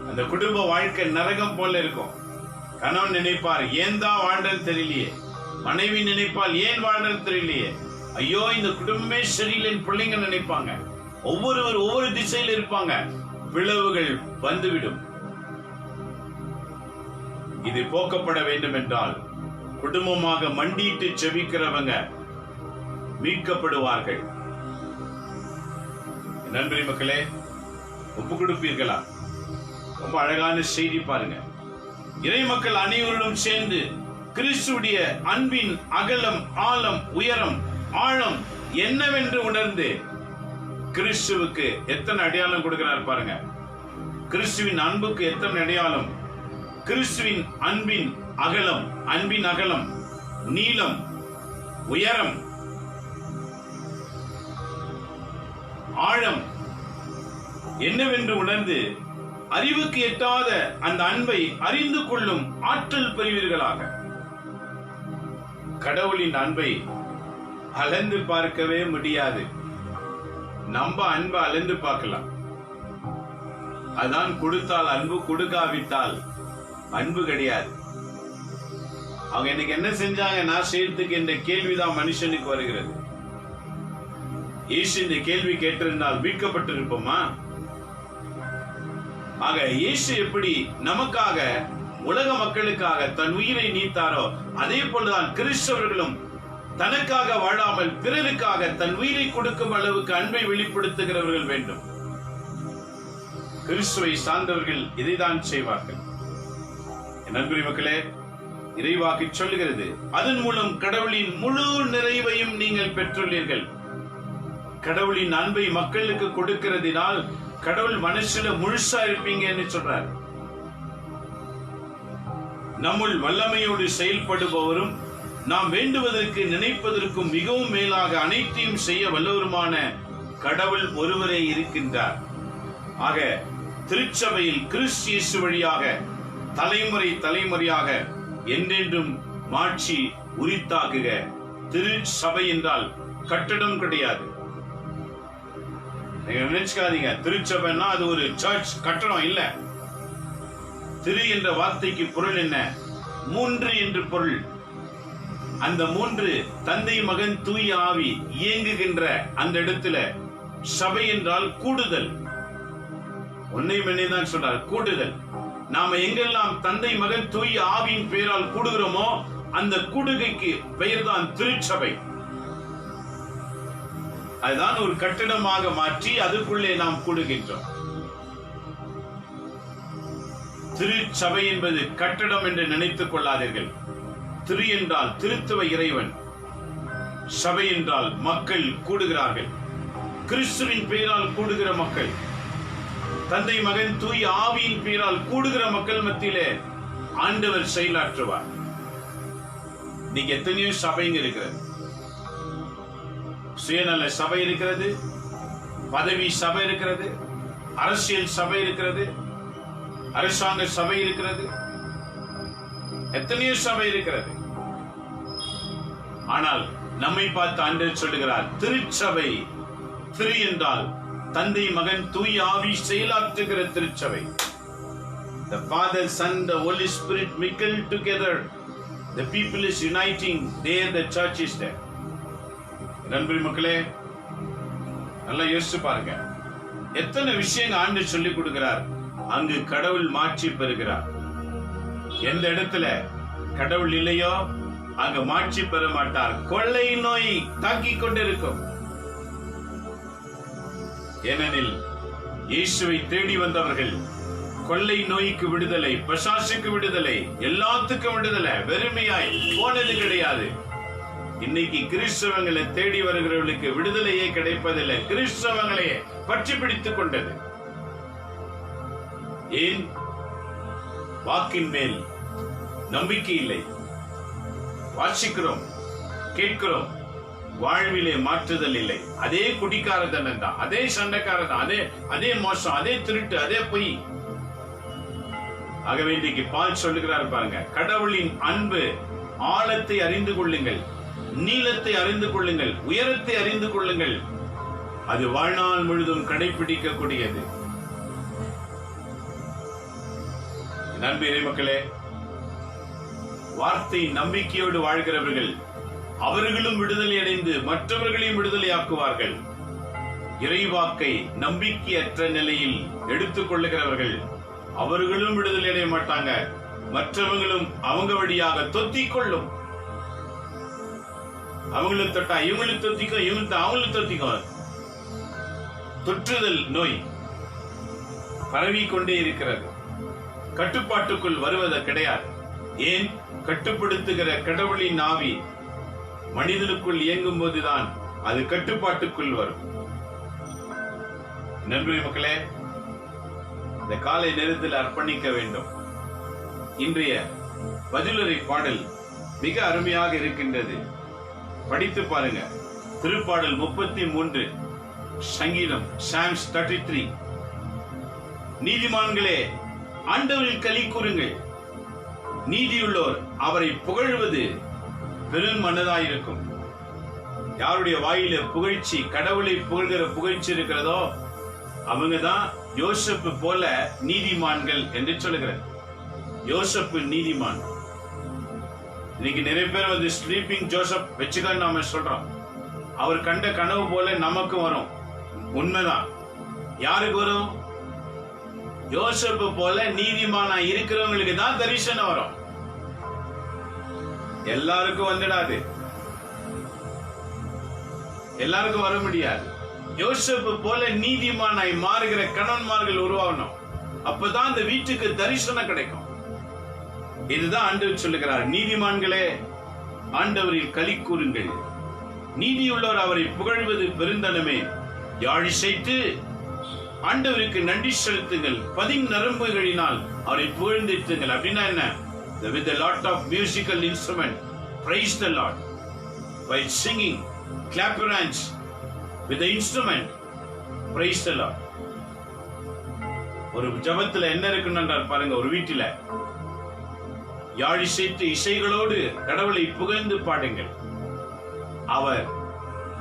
Speaker 2: அந்த குடும்ப வாழ்க்கை நரகம் போல இருக்கும். கணவன் நினைப்பார், ஏன் தான் வாழ்றது தெரியலையே. மனைவி நினைப்பால், ஏன் வாழ்றது தெரியலையே. ஐயோ, இந்த குடும்பமே சரியில்லைன்னு பிள்ளைங்க நினைப்பாங்க. ஒவ்வொருவர் ஒவ்வொரு திசையில் இருப்பாங்க. பிளவுகள் வந்துவிடும். இது போக்கப்பட வேண்டும் என்றால் குடும்பமாக மண்டியிட்டு செபிக்கிறவங்க மீட்கப்படுவார்கள். நண்பரி மக்களே, ஒப்பு கொடுப்பீர்களா? ரொம்ப அழகான செய்தி பாருங்க. இறை மக்கள் அனைவரும் சேர்ந்து கிறிஸ்துடைய அன்பின் அகலம், ஆழம், உயரம், ஆழம் என்னவென்று உணர்ந்து கிறிஸ்துவுக்கு எத்தனை அடையாளம் கொடுக்கிறார் பாருங்க. கிறிஸ்துவின் அன்புக்கு எத்தனை அடையாளம்? கிறிஸ்துவின் அன்பின் அகலம், நீளம், உயரம், ஆழம் என்னவென்று உணர்ந்து அறிவுக்கு எட்டாத அந்த அன்பை அறிந்து கொள்ளும் ஆற்றல் பெறுவீர்களாக. கடவுளின் அன்பை அளந்து பார்க்கவே முடியாது. நம்ம அன்பை அளந்து பார்க்கலாம். அதான் கொடுத்தால் அன்பு, கொடுக்காவிட்டால் அன்பு கிடையாது. அவங்க இன்னைக்கு என்ன செஞ்சாங்க, நான் செய்யறதுக்கு என்ற கேள்விதான் மனுஷனுக்கு வருகிறது. இயேசு இந்த கேள்வி கேட்டிருந்தால் மீட்கப்பட்டிருப்போமா? ஆக இயேசு எப்படி நமக்காக, உலக மக்களுக்காக தன் உயிரை நீத்தாரோ, அதே போலதான் கிறிஸ்தவர்களும் தனக்காக வாழாமல் பிறருக்காக தன் உயிரை கொடுக்கும் அளவுக்கு அன்பை வெளிப்படுத்துகிறவர்கள் வேண்டும். கிறிஸ்துவை சார்ந்தவர்கள் இதைதான் செய்வார்கள். நண்பரி மக்களே, இறைவாக்கு சொல்லுகிறது, அதன் மூலம் கடவுளின் முழு நிறைவையும் நீங்கள் பெற்றுள்ளீர்கள். கடவுளின் அன்பை மக்களுக்கு கொடுக்கிறதினால் கடவுள் மனசுல முழுசா இருப்பீங்கன்னு சொல்றார். நம்முள் வல்லமையோடு செயல்படுபவரும் நாம் வேண்டுவதற்கு நினைப்பதற்கும் மிகவும் மேலாக அனைத்தையும் செய்ய வல்லவருமான கடவுள் ஒருவரே இருக்கின்றார். ஆக திருச்சபையில் கிறிஸ்து இயேசு வழியாக தலைமுறை தலைமுறையாக என்றென்றும் மாட்சி உரித்தாக்குக. திருச்சபை என்றால் கட்டடம் கிடையாது. நீங்க நினைச்சுக்காதீங்க, திருச்சபைன்னா அது ஒரு சர்ச், கட்டடம் இல்ல. திரு என்ற வார்த்தைக்கு பொருள் என்ன? 3 என்று பொருள். அந்த 3 தந்தை, மகன், தூய ஆவி இயங்குகின்ற அந்த இடத்துல சபை என்றால் கூடுதல். ஒன்னை மென்னே தான் சொல்றார், கூடுதல். நாம எங்கெல்லாம் தந்தை மகன் தூய ஆவியின் பெயரால் கூடுகிறோமோ அந்த கூடுகைக்கு பெயர்தான் திருச்சபை. அதுதான் ஒரு கட்டிடமாக மாற்றி அதுக்குள்ளே நாம் கூடுகின்றோம். திருச்சபை என்பது கட்டடம் என்று நினைத்துக் கொள்ளாதீர்கள். திரு என்றால் திருத்துவ இறைவன், சபை என்றால் மக்கள் கூடுகிறார்கள். கிறிஸ்துவின் பெயரால் கூடுகிற மக்கள், தந்தை மகன் தூய ஆவியின் பெயரால் கூடுகிற மக்கள் மத்தியிலே ஆண்டவர் செயலாற்றுவார். நீங்க எத்தனையோ சபைங்க இருக்கிறது. சுயநல சபை இருக்கிறது, பதவி சபை இருக்கிறது, அரசியல் சபை இருக்கிறது, அரசாங்க சபை இருக்கிறது, எத்தனையோ சபை இருக்கிறது. ஆனால் நம்மை பார்த்து ஆண்டவர் சொல்லுகிறார் திருச்சபை. திரு என்றால் தந்தை மகன் தூய ஆவி செயலாற்றுகிற திருச்சபை. The Father, Son, the Holy Spirit mingle together. The people is uniting. There the church is there. நண்பர் மக்களே, நல்லா யோசிச்சு பாருங்க. எத்தனை விஷயங்கள் ஆண்டவர் சொல்லிக் கொடுக்கிறார். அங்கு கடவுள் மாட்சி பெறுகிறார். எந்த இடத்துல கடவுள் இல்லையோ அங்கு மாட்சி பெற மாட்டார். கொள்ளை நோய் தாக்கிக் கொண்டிருக்கும். ஏனெனில் இயேசுவை தேடி வந்தவர்கள் கொள்ளை நோய்க்கு விடுதலை, பிசாசுக்கு விடுதலை, எல்லாத்துக்கும் விடுதலை, வெறுமையாய் போனது கிடையாது. இன்னைக்கு கிறிஸ்தவங்களை தேடி வருகிறவர்களுக்கு விடுதலையே கிடைப்பதில்லை. கிறிஸ்தவங்களையே பற்றி பிடித்துக் கொண்டது. ஏன்? வாக்கின் மேல் நம்பிக்கை இல்லை. வாசிக்கிறோம், கேட்கிறோம், வாழ்விலே மாற்றுதல் இல்லை. அதே குடிக்காரதனம் தான், அதே சண்டைக்காரதான், அதே மோசம், அதே திருட்டு, அதே பொய். ஆகவே இன்றைக்கு பால் சொல்லுகிறார் பாருங்க, கடவுளின் அன்பு ஆழத்தை அறிந்து கொள்ளுங்கள், நீளத்தை அறிந்து கொள்ளுங்கள், உயரத்தை அறிந்து கொள்ளுங்கள். அது வாழ்நாள் முழுதும் கடைபிடிக்கக்கூடியது. நண்பு இறைமக்களே, வார்த்தை நம்பிக்கையோடு வாழ்கிறவர்கள் அவர்களும் விடுதலை அடைந்து மற்றவர்களையும் விடுதலையாக்குவார்கள். இறைவாக்கை நம்பிக்கையற்ற நிலையில் எடுத்துக் கொள்ளுகிறவர்கள் அவர்களும் விடுதலை அடைய மாட்டாங்க. மற்றவங்களும் அவங்க வழியாக தொத்திக் கொள்ளும். அவங்களும் தொட்டா இவங்களும் தொத்திக்கும், இவங்களுக்கு அவங்களும் தொத்திக்கும். தொற்றுதல் நோய் பரவிக்கொண்டே இருக்கிறது. கட்டுப்பாட்டுக்குள் வருவது கிடையாது. ஏன்? கட்டுப்படுத்துகிற கடவுளின் ஆவி மனிதனுக்குள் இயங்கும் போதுதான் அது கட்டுப்பாட்டுக்குள் வரும். நண்பர்களே, மக்களே, இந்த காலை நேரத்தில் அர்ப்பணிக்க வேண்டும். இன்றைய பதிலுரை பாடல் மிக அருமையாக இருக்கின்றது. படித்து பாருங்க. திருப்பாடல் 33, சங்கீதம், சாம்ஸ் 33. நீதிமான்களே, ஆண்டவரில் களி கூறுங்கள். நீதியுள்ளோர் அவரை புகழ்வது பெரும் மனதாயிருக்கும். யாருடைய வாயில புகழ்ச்சி, கடவுளை புகழ்கிற புகழ்ச்சி இருக்கிறதோ அவங்கதான் யோசப்பு போல நீதிமான்கள் என்று சொல்லுகிறார். யோசப்பு நீதிமான். இன்னைக்கு நிறைய பேர் வந்து ஸ்லீப்பிங் ஜோசப் வச்சுக்க நாம சொல்றோம். அவர் கண்ட கனவு போல நமக்கு வரும். உண்மைதான். யாருக்கு வரும்? யோசப்பு போல நீதிமானா இருக்கிறவங்களுக்கு தான் தரிசனம் வரும். எல்லாருக்கும் வந்துடாது, எல்லாருக்கும் வர முடியாது. யோசப்பு போல நீதிமானாய் மாறுகிற கணவன்மார்கள் உருவாகணும். அப்பதான் அந்த வீட்டுக்கு தரிசனம் கிடைக்கும். இதுதான் ஆண்டவர் சொல்லுகிறார். நீதிமான்களே, ஆண்டவரில் களி கூறுங்கள். நீதியுள்ளோர் அவரை புகழ்வது பெருந்தனமே. யாழிசைத்து ஆண்டவருக்கு நன்றி செலுத்துங்கள். 10 நரம்புகளினால் அவரை புகழ்ந்தேத்துங்கள். அப்படின்னா என்ன? With a lot of musical instrument, praise the Lord by singing, clap your hands with the instrument, praise the Lord. ஒரு ஜபத்துல என்ன இருக்குன்னு பாருங்க. ஒரு வீட்டில யாழிசைத்து இசைகளோடு கடவுளை புகழ்ந்து பாடுங்கள். அவர்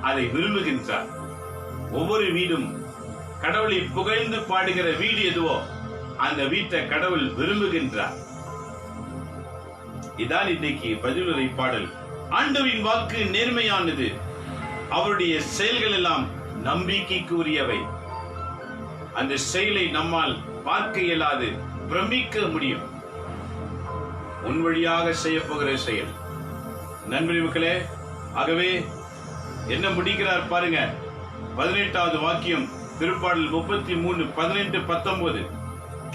Speaker 2: அதை விரும்புகின்றார். ஒவ்வொரு வீடும் கடவுளை புகழ்ந்து பாடுகிற வீடு எதுவோ அந்த வீட்டை கடவுள் விரும்புகின்றார். இதான் இன்னைக்கு பதிலுரை பாடல். ஆண்டவரின் வாக்கு நேர்மையானது, அவருடைய செயல்கள் எல்லாம் நம்பிக்கைக்குரியவை. அந்த செயலை நம்மால் பார்க்க இயலாது, பிரமிக்க முடியும். உன் வழியாக செய்ய போகிற செயல். நண்பர்களே மக்களே, ஆகவே என்ன முடிக்கிறார் பாருங்க. 18வது வாக்கியம், திருப்பாடல் 33, 18, 19.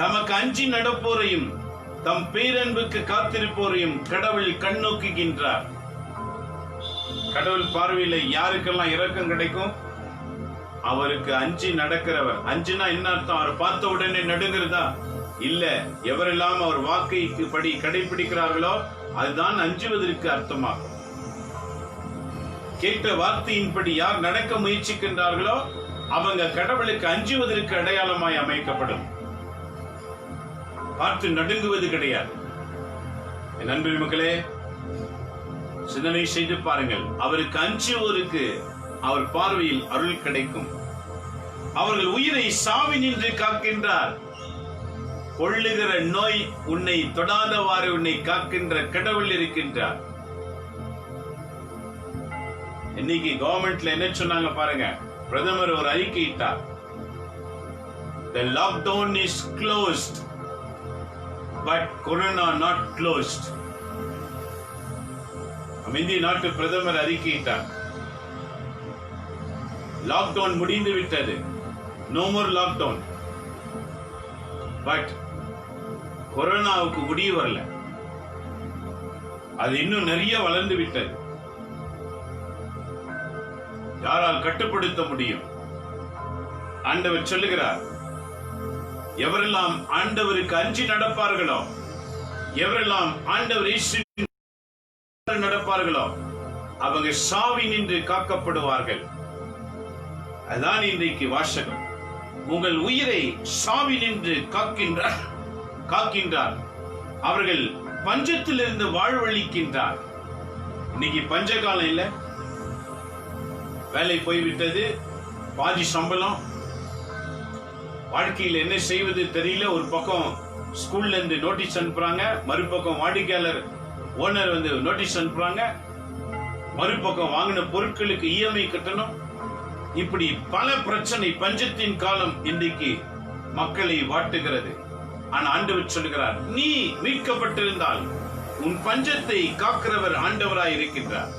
Speaker 2: தமக்கு அஞ்சி நடப்போரையும் தம் பேரன்புக்கு காத்திருப்போரையும் கடவுள் கண்ணோக்குகின்றார். கடவுள் பார்வையில யாருக்கெல்லாம் இரக்கம் கிடைக்கும்? அவருக்கு அஞ்சி நடக்கிறவர். அஞ்சுனா என்ன அர்த்தம்? அவர் பார்த்த உடனே நடுங்கிறதா? இல்ல, எவரெல்லாம் அவர் வாக்கைக்கு படி கடைபிடிக்கிறார்களோ அதுதான் அஞ்சுவதற்கு அர்த்தமாகும். கேட்ட வார்த்தையின்படி யார் நடக்க முயற்சிக்கின்றார்களோ அவங்க கடவுளுக்கு அஞ்சுவதற்கு அடையாளமாய் அமைக்கப்படும். பார்த்து நடுங்குவது கிடையாது. என் அன்பு மக்களே, சிந்தனை செய்து பாருங்கள். அவருக்கு அஞ்சுவோருக்கு அவர் பார்வையில் அருள் கிடைக்கும். அவர்கள் உயிரை சாவி நின்று காக்கின்றார். கொள்ளுகிற நோய் உன்னை தொடாதவாறு உன்னை காக்கின்ற கடவுள் இருக்கின்றார். இன்னைக்கு கவர்மெண்ட்ல என்ன சொன்னாங்க பாருங்க. பிரதமர் ஒரு அறிக்கையிட்டார். The lockdown is closed, but corona not closed. இந்திய நாட்டு பிரதமர் அறிக்கையிட்டார். லாக்டவுன் முடிந்து விட்டது. No more lockdown. பட் கொரோனாவுக்கு முடிவு வரல. அது இன்னும் நிறைய வளர்ந்து விட்டது. யாரால் கட்டுப்படுத்த முடியும்? ஆண்டவர் சொல்லுகிறார், எவரெல்லாம் ஆண்டவருக்கு அஞ்சி நடப்பார்களோ, எவரெல்லாம் ஆண்டவர் நடப்பார்களோ அவங்க சாவி நின்று காக்கப்படுவார்கள். அதான் இன்றைக்கு வாசகம். உங்கள் உயிரை சாவி நின்று காக்கின்றார். அவர்கள் பஞ்சத்திலிருந்து வாழ்வழிக்கின்றார். இன்னைக்கு பஞ்சகாலம் இல்ல, வேலை போய்விட்டது, பாதி சம்பளம், வாழ்க்கையில் என்ன செய்வது தெரியல. ஒரு பக்கம் ஸ்கூல்ல இருந்து நோட்டீஸ் அனுப்புறாங்க, மறுபக்கம் வாடிக்கையாளர் ஓனர் நோட்டீஸ் அனுப்புறாங்க, மறுபக்கம் வாங்கின பொருட்களுக்கு இஎம்ஐ கட்டணும். இப்படி பல பிரச்சனை. பஞ்சத்தின் காலம் இன்றைக்கு மக்களை வாட்டுகிறது. ஆனா ஆண்டவர் சொல்லுகிறார், நீ மீட்கப்பட்டிருந்தால் உன் பஞ்சத்தை காக்கிறவர் ஆண்டவராய் இருக்கின்றார்.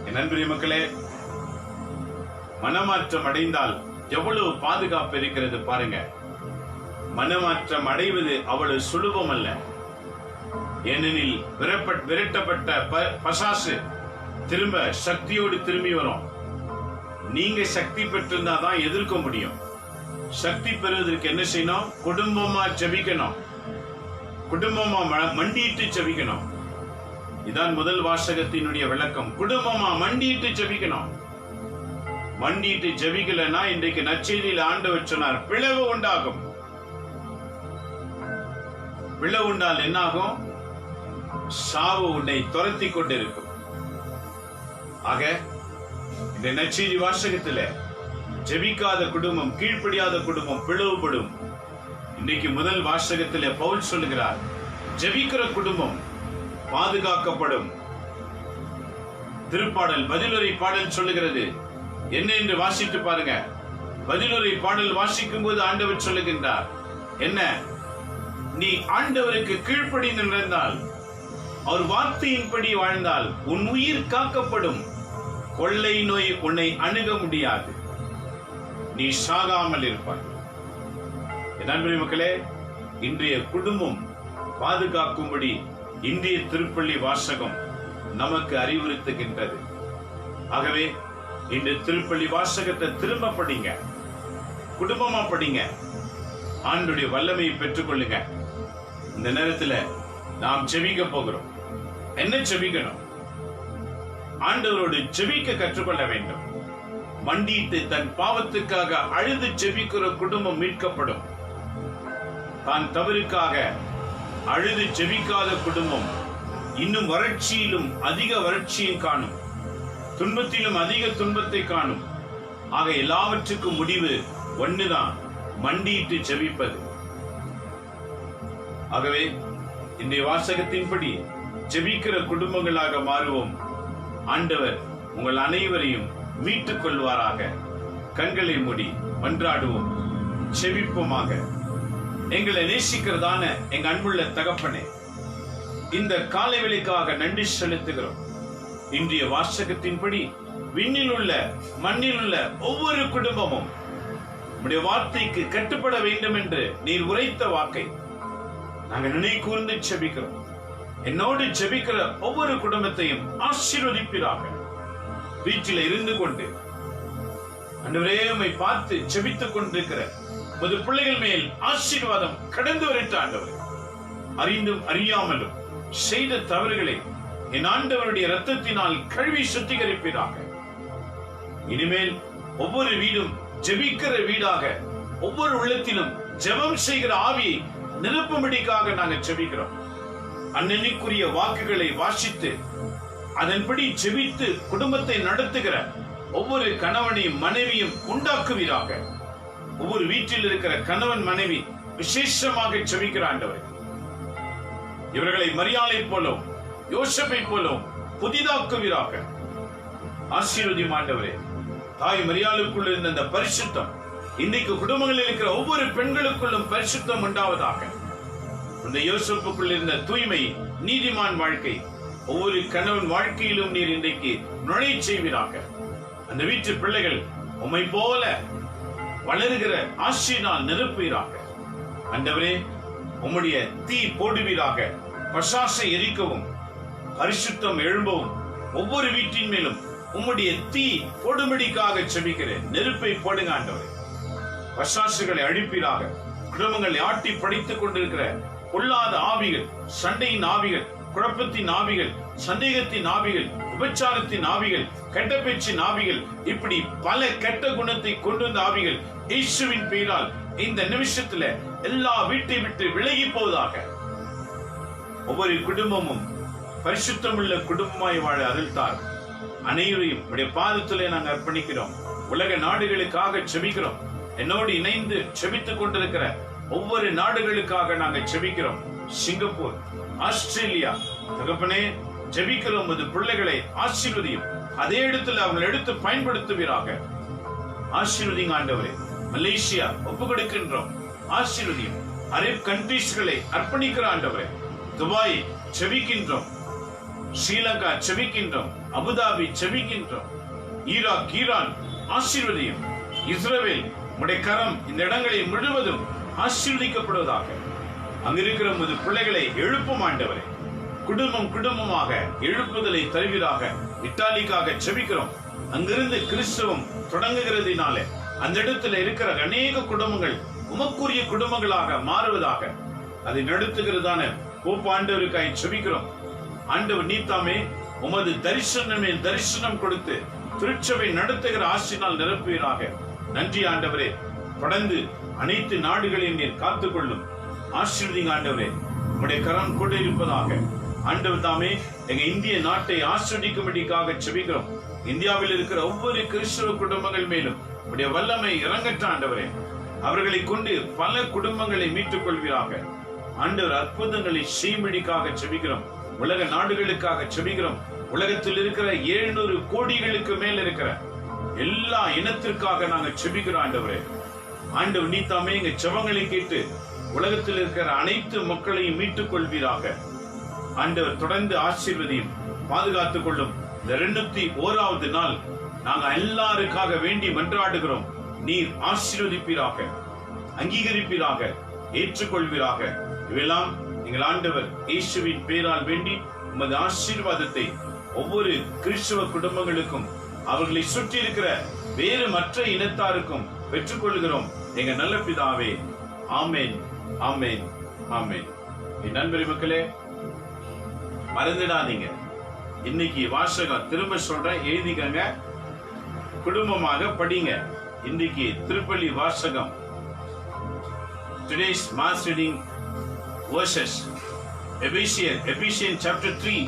Speaker 2: என் அன்புரிய மக்களே, மனமாற்றம் அடைந்தால் எவ்வளவு பாதுகாப்பு இருக்கிறது பாருங்க. மனமாற்றம் அடைவது அவ்வளவு சுலபம் அல்ல. ஏனெனில் விரட்டப்பட்ட பசாசு திரும்ப சக்தியோடு திரும்பி வரும். நீங்க சக்தி பெற்றிருந்தாதான் எதிர்க்க முடியும். சக்தி பெறுவதற்கு என்ன செய்யணும்? குடும்பமா ஜெபிக்கணும், குடும்பமா மண்டியிட்டு ஜெபிக்கணும். இதான் முதல் வாசகத்தினுடைய விளக்கம். குடும்பமா மண்டியிட்டு ஜெபிக்கணும். மண்டியிட்டு ஜெபிக்கலன்னா இன்றைக்கு நற்செய்தியில் ஆண்டவர் சொன்னார், பிளவு உண்டாகும். பிளவு உண்டால் என்ன ஆகும்? சாவு உன்னை துரத்தி கொண்டிருக்கும். ஆக இந்த நற்செய்தி வாசகத்துல ஜெபிக்காத குடும்பம், கீழ்ப்படியாத குடும்பம் பிளவுபடும். இன்னைக்கு முதல் வாசகத்துல பவுல் சொல்லுகிறார், ஜெபிக்கிற குடும்பம் பாதுகாக்கப்படும். திருப்பாடல் பதிலுரை பாடல் சொல்லுகிறது. என்ன என்று வாசித்து பாருங்க. பதிலுரை பாடல் வாசிக்கும் போது ஆண்டவர் சொல்லுகின்றார், என்ன? நீ ஆண்டவருக்கு கீழ்ப்படிந்து நடந்தால், அவர் வார்த்தையின்படி வாழ்ந்தால் உன் உயிர் காக்கப்படும். கொள்ளை நோய் உன்னை அணுக முடியாது. நீ சாகாமல் இருப்பாய். என் அன்பு மக்களே, இன்றைய குடும்பம் பாதுகாக்கும்படி இந்திய திருப்பள்ளி வாசகம் நமக்கு அறிவுறுத்துகின்றது. ஆகவே இந்த திருப்பள்ளி வாசகத்தை திரும்ப படிங்க, குடும்பமா படிங்க, ஆண்டுடைய வல்லமையை பெற்றுக் கொள்ளுங்க. இந்த நேரத்துல நாம் ஜெபிக்க போகிறோம். என்ன ஜெபிக்கணும்? ஆண்டவரோடு ஜெபிக்க கற்றுக்கொள்ள வேண்டும். மண்டியிட்டு தன் பாவத்துக்காக அழுது ஜெபிக்கிற குடும்பம் மீட்கப்படும். தான் தவறுக்காக அழுது ஜெபிக்காத குடும்பம் இன்னும் வறட்சியிலும் அதிக வறட்சியும் காணும், துன்பத்திலும் அதிக துன்பத்தை காணும். ஆக எல்லாவற்றுக்கும் முடிவு ஒண்ணுதான், மண்டியிட்டு ஜெபிப்பது. ஆகவே இன்றைய வாசகத்தின்படி ஜெபிக்கிற குடும்பங்களாக மாறுவோம். ஆண்டவர் உங்கள் அனைவரையும் மீட்டுக் கொள்வாராக. கண்களை மூடி மன்றாடுவோம், செபிப்போமாக. எங்களை நேசிக்கிறதான எங்க அன்புள்ள தகப்பனே, இந்த காலை வேளைக்காக நன்றி செலுத்துகிறோம். இன்றைய வாசகத்தின்படி விண்ணில் உள்ள மண்ணில் உள்ள ஒவ்வொரு குடும்பமும் உம்முடைய வார்த்தைக்கு கட்டுப்பட வேண்டும் என்று நீர் உரைத்த வாக்கை நாங்கள் நினைவு கூர்ந்து செபிக்கிறோம். என்னோடு ஜெபிக்கிற ஒவ்வொரு குடும்பத்தையும் ஆசீர்வதிப்பீராக. வீட்டில் இருந்து கொண்டு ஆண்டவரே உம்மை பார்த்து ஜெபித்துக் கொண்டிருக்கிற உமது பிள்ளைகள் மேல் ஆசீர்வாதம் கடந்து வரட்ட ஆண்டவர். அறிந்தும் அறியாமலும் செய்த தவறுகளை என் ஆண்டவருடைய இரத்தத்தினால் கழுவி சுத்திகரிப்பீராக. இனிமேல் ஒவ்வொரு வீடும் ஜெபிக்கிற வீடாக, ஒவ்வொரு உள்ளத்திலும் ஜெபம் செய்கிற ஆவியை நிரப்பும்படிக்காக நாங்கள் ஜெபிக்கிறோம். அன்னன்னைக்குரிய வாக்குகளை வாசித்து அதன்படி ஜெபித்து குடும்பத்தை நடத்துகிற ஒவ்வொரு கணவனையும் மனைவியும் உண்டாக்குவீராக. ஒவ்வொரு வீட்டில் இருக்கிற கணவன் மனைவி விசேஷமாக ஜெபிக்கிற ஆண்டவர், இவர்களை மரியாதை போலும் யோசேப்பை போலும் புதிதாக்குவீராக. ஆசீர்வதியும் ஆண்டவரே. தாய் மரியாளுக்குள் இருந்த அந்த பரிசுத்தம் இன்னைக்கு குடும்பங்களில் இருக்கிற ஒவ்வொரு பெண்களுக்குள்ளும் பரிசுத்தம் உண்டாவதாக. அந்த யோசேப்புக்குள் இருந்த தூய்மை, நீதிமான் வாழ்க்கை ஒவ்வொரு கணவன் வாழ்க்கையிலும் நீர் இன்றைக்கு நுழைய செய்வீராக. அந்த வீட்டு பிள்ளைகள் உம்மை போல வளருகிற ஆசீர்வாதத்தால் நிரப்புவீராக. ஆண்டவரே, உம்முடைய தீ போடுவீராக. பசாசை எரிக்கவும் பரிசுத்தம் எழும்பவும் ஒவ்வொரு வீட்டின் மேலும் உம்முடைய தீ போடும்படிக்காக செபிக்கிறேன். நெருப்பை போடுங்க ஆண்டவரே. பசாசுகளை அழிப்பீராக. குடும்பங்களை ஆட்டி படித்துக் கொண்டிருக்கிற பொல்லாத ஆவிகள், சண்டையின் ஆவிகள், குழப்பத்தின் ஆவிகள், சந்தேகத்தின் ஆவிகள், உபச்சாரத்தின் ஆவிகள், கெட்ட பேச்சின் ஆவிகள், இப்படி பல கெட்ட குணத்தை கொண்டு வந்த ஆவிகள் இயேசுவின் பெயரால் இந்த நிமிஷத்துல எல்லா வீட்டை விட்டு விலகி போவதாக. ஒவ்வொரு குடும்பமும் பரிசுத்தமுள்ள குடும்பமாய் வாழ அருள்தார். அனைவரையும் உடைய பாதத்திலே நாங்கள் அர்ப்பணிக்கிறோம். உலக நாடுகளுக்காக செபிக்கிறோம். என்னோடு இணைந்து செபித்துக் கொண்டிருக்கிற ஒவ்வொரு நாடுகளுக்காக நாங்கள் செபிக்கிறோம். சிங்கப்பூர், ஆஸ்திரேலியா, தகப்பனே ஜெபிக்கிறோம். அது பிள்ளைகளை ஆசீர்வதியும். அதே இடத்துல அவங்களை எடுத்து பயன்படுத்துவீராக. ஆசீர்வதிங்க ஆண்டவரே. மலேசியா ஒப்பு கொடுக்கின்றோம். ஆசீர்வதியும். அரேப் கண்ட்ரீஸ்களை அர்ப்பணிக்கிற ஆண்டவரே. துபாய் செபிக்கின்றோம். ஸ்ரீலங்கா செபிக்கின்றோம். அபுதாபி செபிக்கின்றோம். ஈராக், ஈரான் ஆசீர்வதியும். இஸ்ரவேல் உடைய கரம் இந்த இடங்களை முழுவதும் ஆசீர்வதிக்கப்படுவதாக. அங்கிருக்கிற உமது பிள்ளைகளை எழுப்பும் ஆண்டவரே. குடும்பம் குடும்பமாக எழுப்புதலை தருவீராக. இத்தாலிக்காக செபிக்கிறோம். அங்கிருந்து கிறிஸ்தவம் தொடங்குகிறதுனாலே அந்த இடத்துல இருக்கிற அநேக குடும்பங்கள் உமக்குரிய குடும்பங்களாக மாறுவதாக. அதை நடத்துகிறதான போப் ஆண்டவருக்காய் செபிக்கிறோம். ஆண்டவர் நீத்தாமே உமது தரிசனமே தரிசனம் கொடுத்து திருச்சபை நடத்துகிற ஆசினால் நிரப்புவீராக. நன்றி ஆண்டவரே. தொடர்ந்து அனைத்து நாடுகளையும் நீர் காத்துக்கொள்ளும். ஆசீர்வதிங்க ஆண்டவரே. உம்முடைய கரம் கூட இருப்பதாக. ஆண்டவர் தாமே எங்க இந்திய நாட்டை ஆசீர்வதிக்கும்படிக்காக செபிக்கிறோம். இந்தியாவில் இருக்கிற ஒவ்வொரு கிறிஸ்தவ குடும்பங்கள் மேலும் உடைய வல்லமை இறங்கற்ற ஆண்டவரே. அவர்களை கொண்டு பல குடும்பங்களை மீட்டுக் கொள்வீராக. ஆண்டவர் அற்புதங்களை செய்யும்படிக்காக செபிக்கிறோம். உலக நாடுகளுக்காக செபிக்கிறோம். உலகத்தில் இருக்கிற 700 கோடிகளுக்கு மேல் இருக்கிற எல்லா இனத்திற்காக நாங்கள் செபிக்கிறோம் ஆண்டவரே. ஆண்டவர் நீத்தாமே எங்க செபங்களை கேட்டு உலகத்தில் இருக்கிற அனைத்து மக்களையும் மீட்டுக் கொள்வீராக. ஆண்டவர் தொடர்ந்து ஆசீர்வதியும் பாதுகாத்துக் கொள்ளும். இந்த 201வது நாள் நாங்க எல்லாருக்காக வேண்டி மன்றாடுகிறோம். நீர் ஆசீர்வதிப்பீராக, அங்கீகரிப்பீராக, ஏற்றுக்கொள்வீராக. இவெல்லாம் எங்கள் ஆண்டவர் இயேசுவின் பெயரால் வேண்டி உமது ஆசீர்வாதத்தை ஒவ்வொரு கிறிஸ்தவ குடும்பங்களுக்கும் அவர்களை சுற்றி இருக்கிற வேறு மற்ற இனத்தாருக்கும் பெற்றுக்கொள்கிறோம் எங்க நல்ல பிதாவே. ஆமேன், ஆமேன், ஆமேன். என் நண்பரி மக்களே, மறந்துடாதீங்க. இன்னைக்கு வாசகம் திரும்ப சொல்றேன், எழுதிக்கங்க, குடும்பமாக படிங்க. இன்னைக்கு திருப்பலி வாசகம். Today's mass reading verses Ephesians chapter 3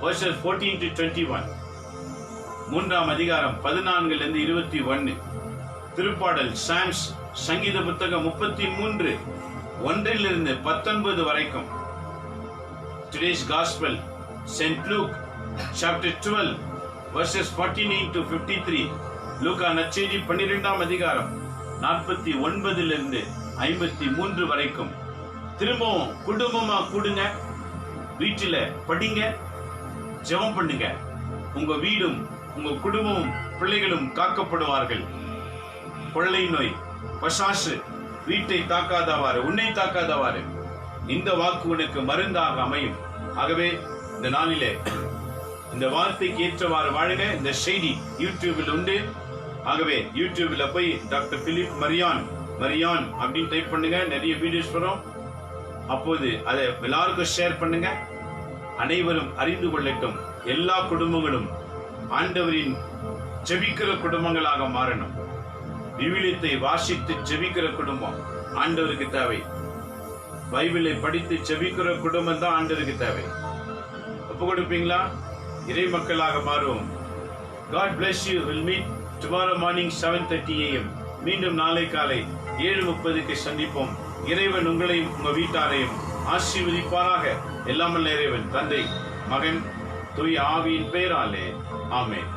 Speaker 2: verses 14 to 21. 3ஆம் அதிகாரம் 14 இருந்து 21. திருப்பாடல் சாம்ஸ் சங்கீத புத்தகம் 33 1 19 வரைக்கும். Today's gospel St. Luke chapter 12 verses 49 to 53. லூக்கா நற்செய்தி 12ஆம் அதிகாரம் 49 53 வரைக்கும். திரும்பவும் குடும்பமா கூடுங்க, வீட்டில படிங்க, ஜெபம் பண்ணுங்க. உங்க வீடும் உங்க குடும்பமும் பிள்ளைகளும் காக்கப்படுவார்கள். கொள்ளை நோய், பசாசு வீட்டை தாக்காதவாறு, உன்னை தாக்காதவாறு இந்த வாக்கு உனக்கு மருந்தாக அமையும். ஆகவே இந்த நாளிலே இந்த வார்த்தைக்கு ஏற்றவாறு வாழுங்க. இந்த செய்தி யூடியூபில் உண்டு. ஆகவே யூடியூப்ல போய் டாக்டர் பிலிப் மரியான் அப்படின்னு டைப் பண்ணுங்க. நிறைய வீடியோஸ் வரும். அப்போது அதை எல்லாருக்கும் ஷேர் பண்ணுங்க. அனைவரும் அறிந்து கொள்ளட்டும். எல்லா குடும்பங்களும் ஆண்டவரின் ஜெபிக்கிற குடும்பங்களாக மாறணும். விவிலியத்தை வாசித்து ஜெபிக்கிற குடும்பம் ஆண்டவருக்கு தேவை. பைபிளை படித்து ஜெபிக்கிற குடும்பம் தான் ஆண்டவருக்கு தேவை. ஒப்பு கொடுப்பீங்களா? இறை மக்களாக மாறுவோம். God bless you. We'll meet tomorrow morning 7:30 AM. மீண்டும் நாளை காலை 7:30க்கு சந்திப்போம். இறைவன் உங்களையும் உங்க வீட்டாரையும் ஆசீர்வதிப்பாராக. எல்லாம் வல்ல இறைவன் தந்தை, மகன், தூய ஆவியின் பெயராலே ஆமென்.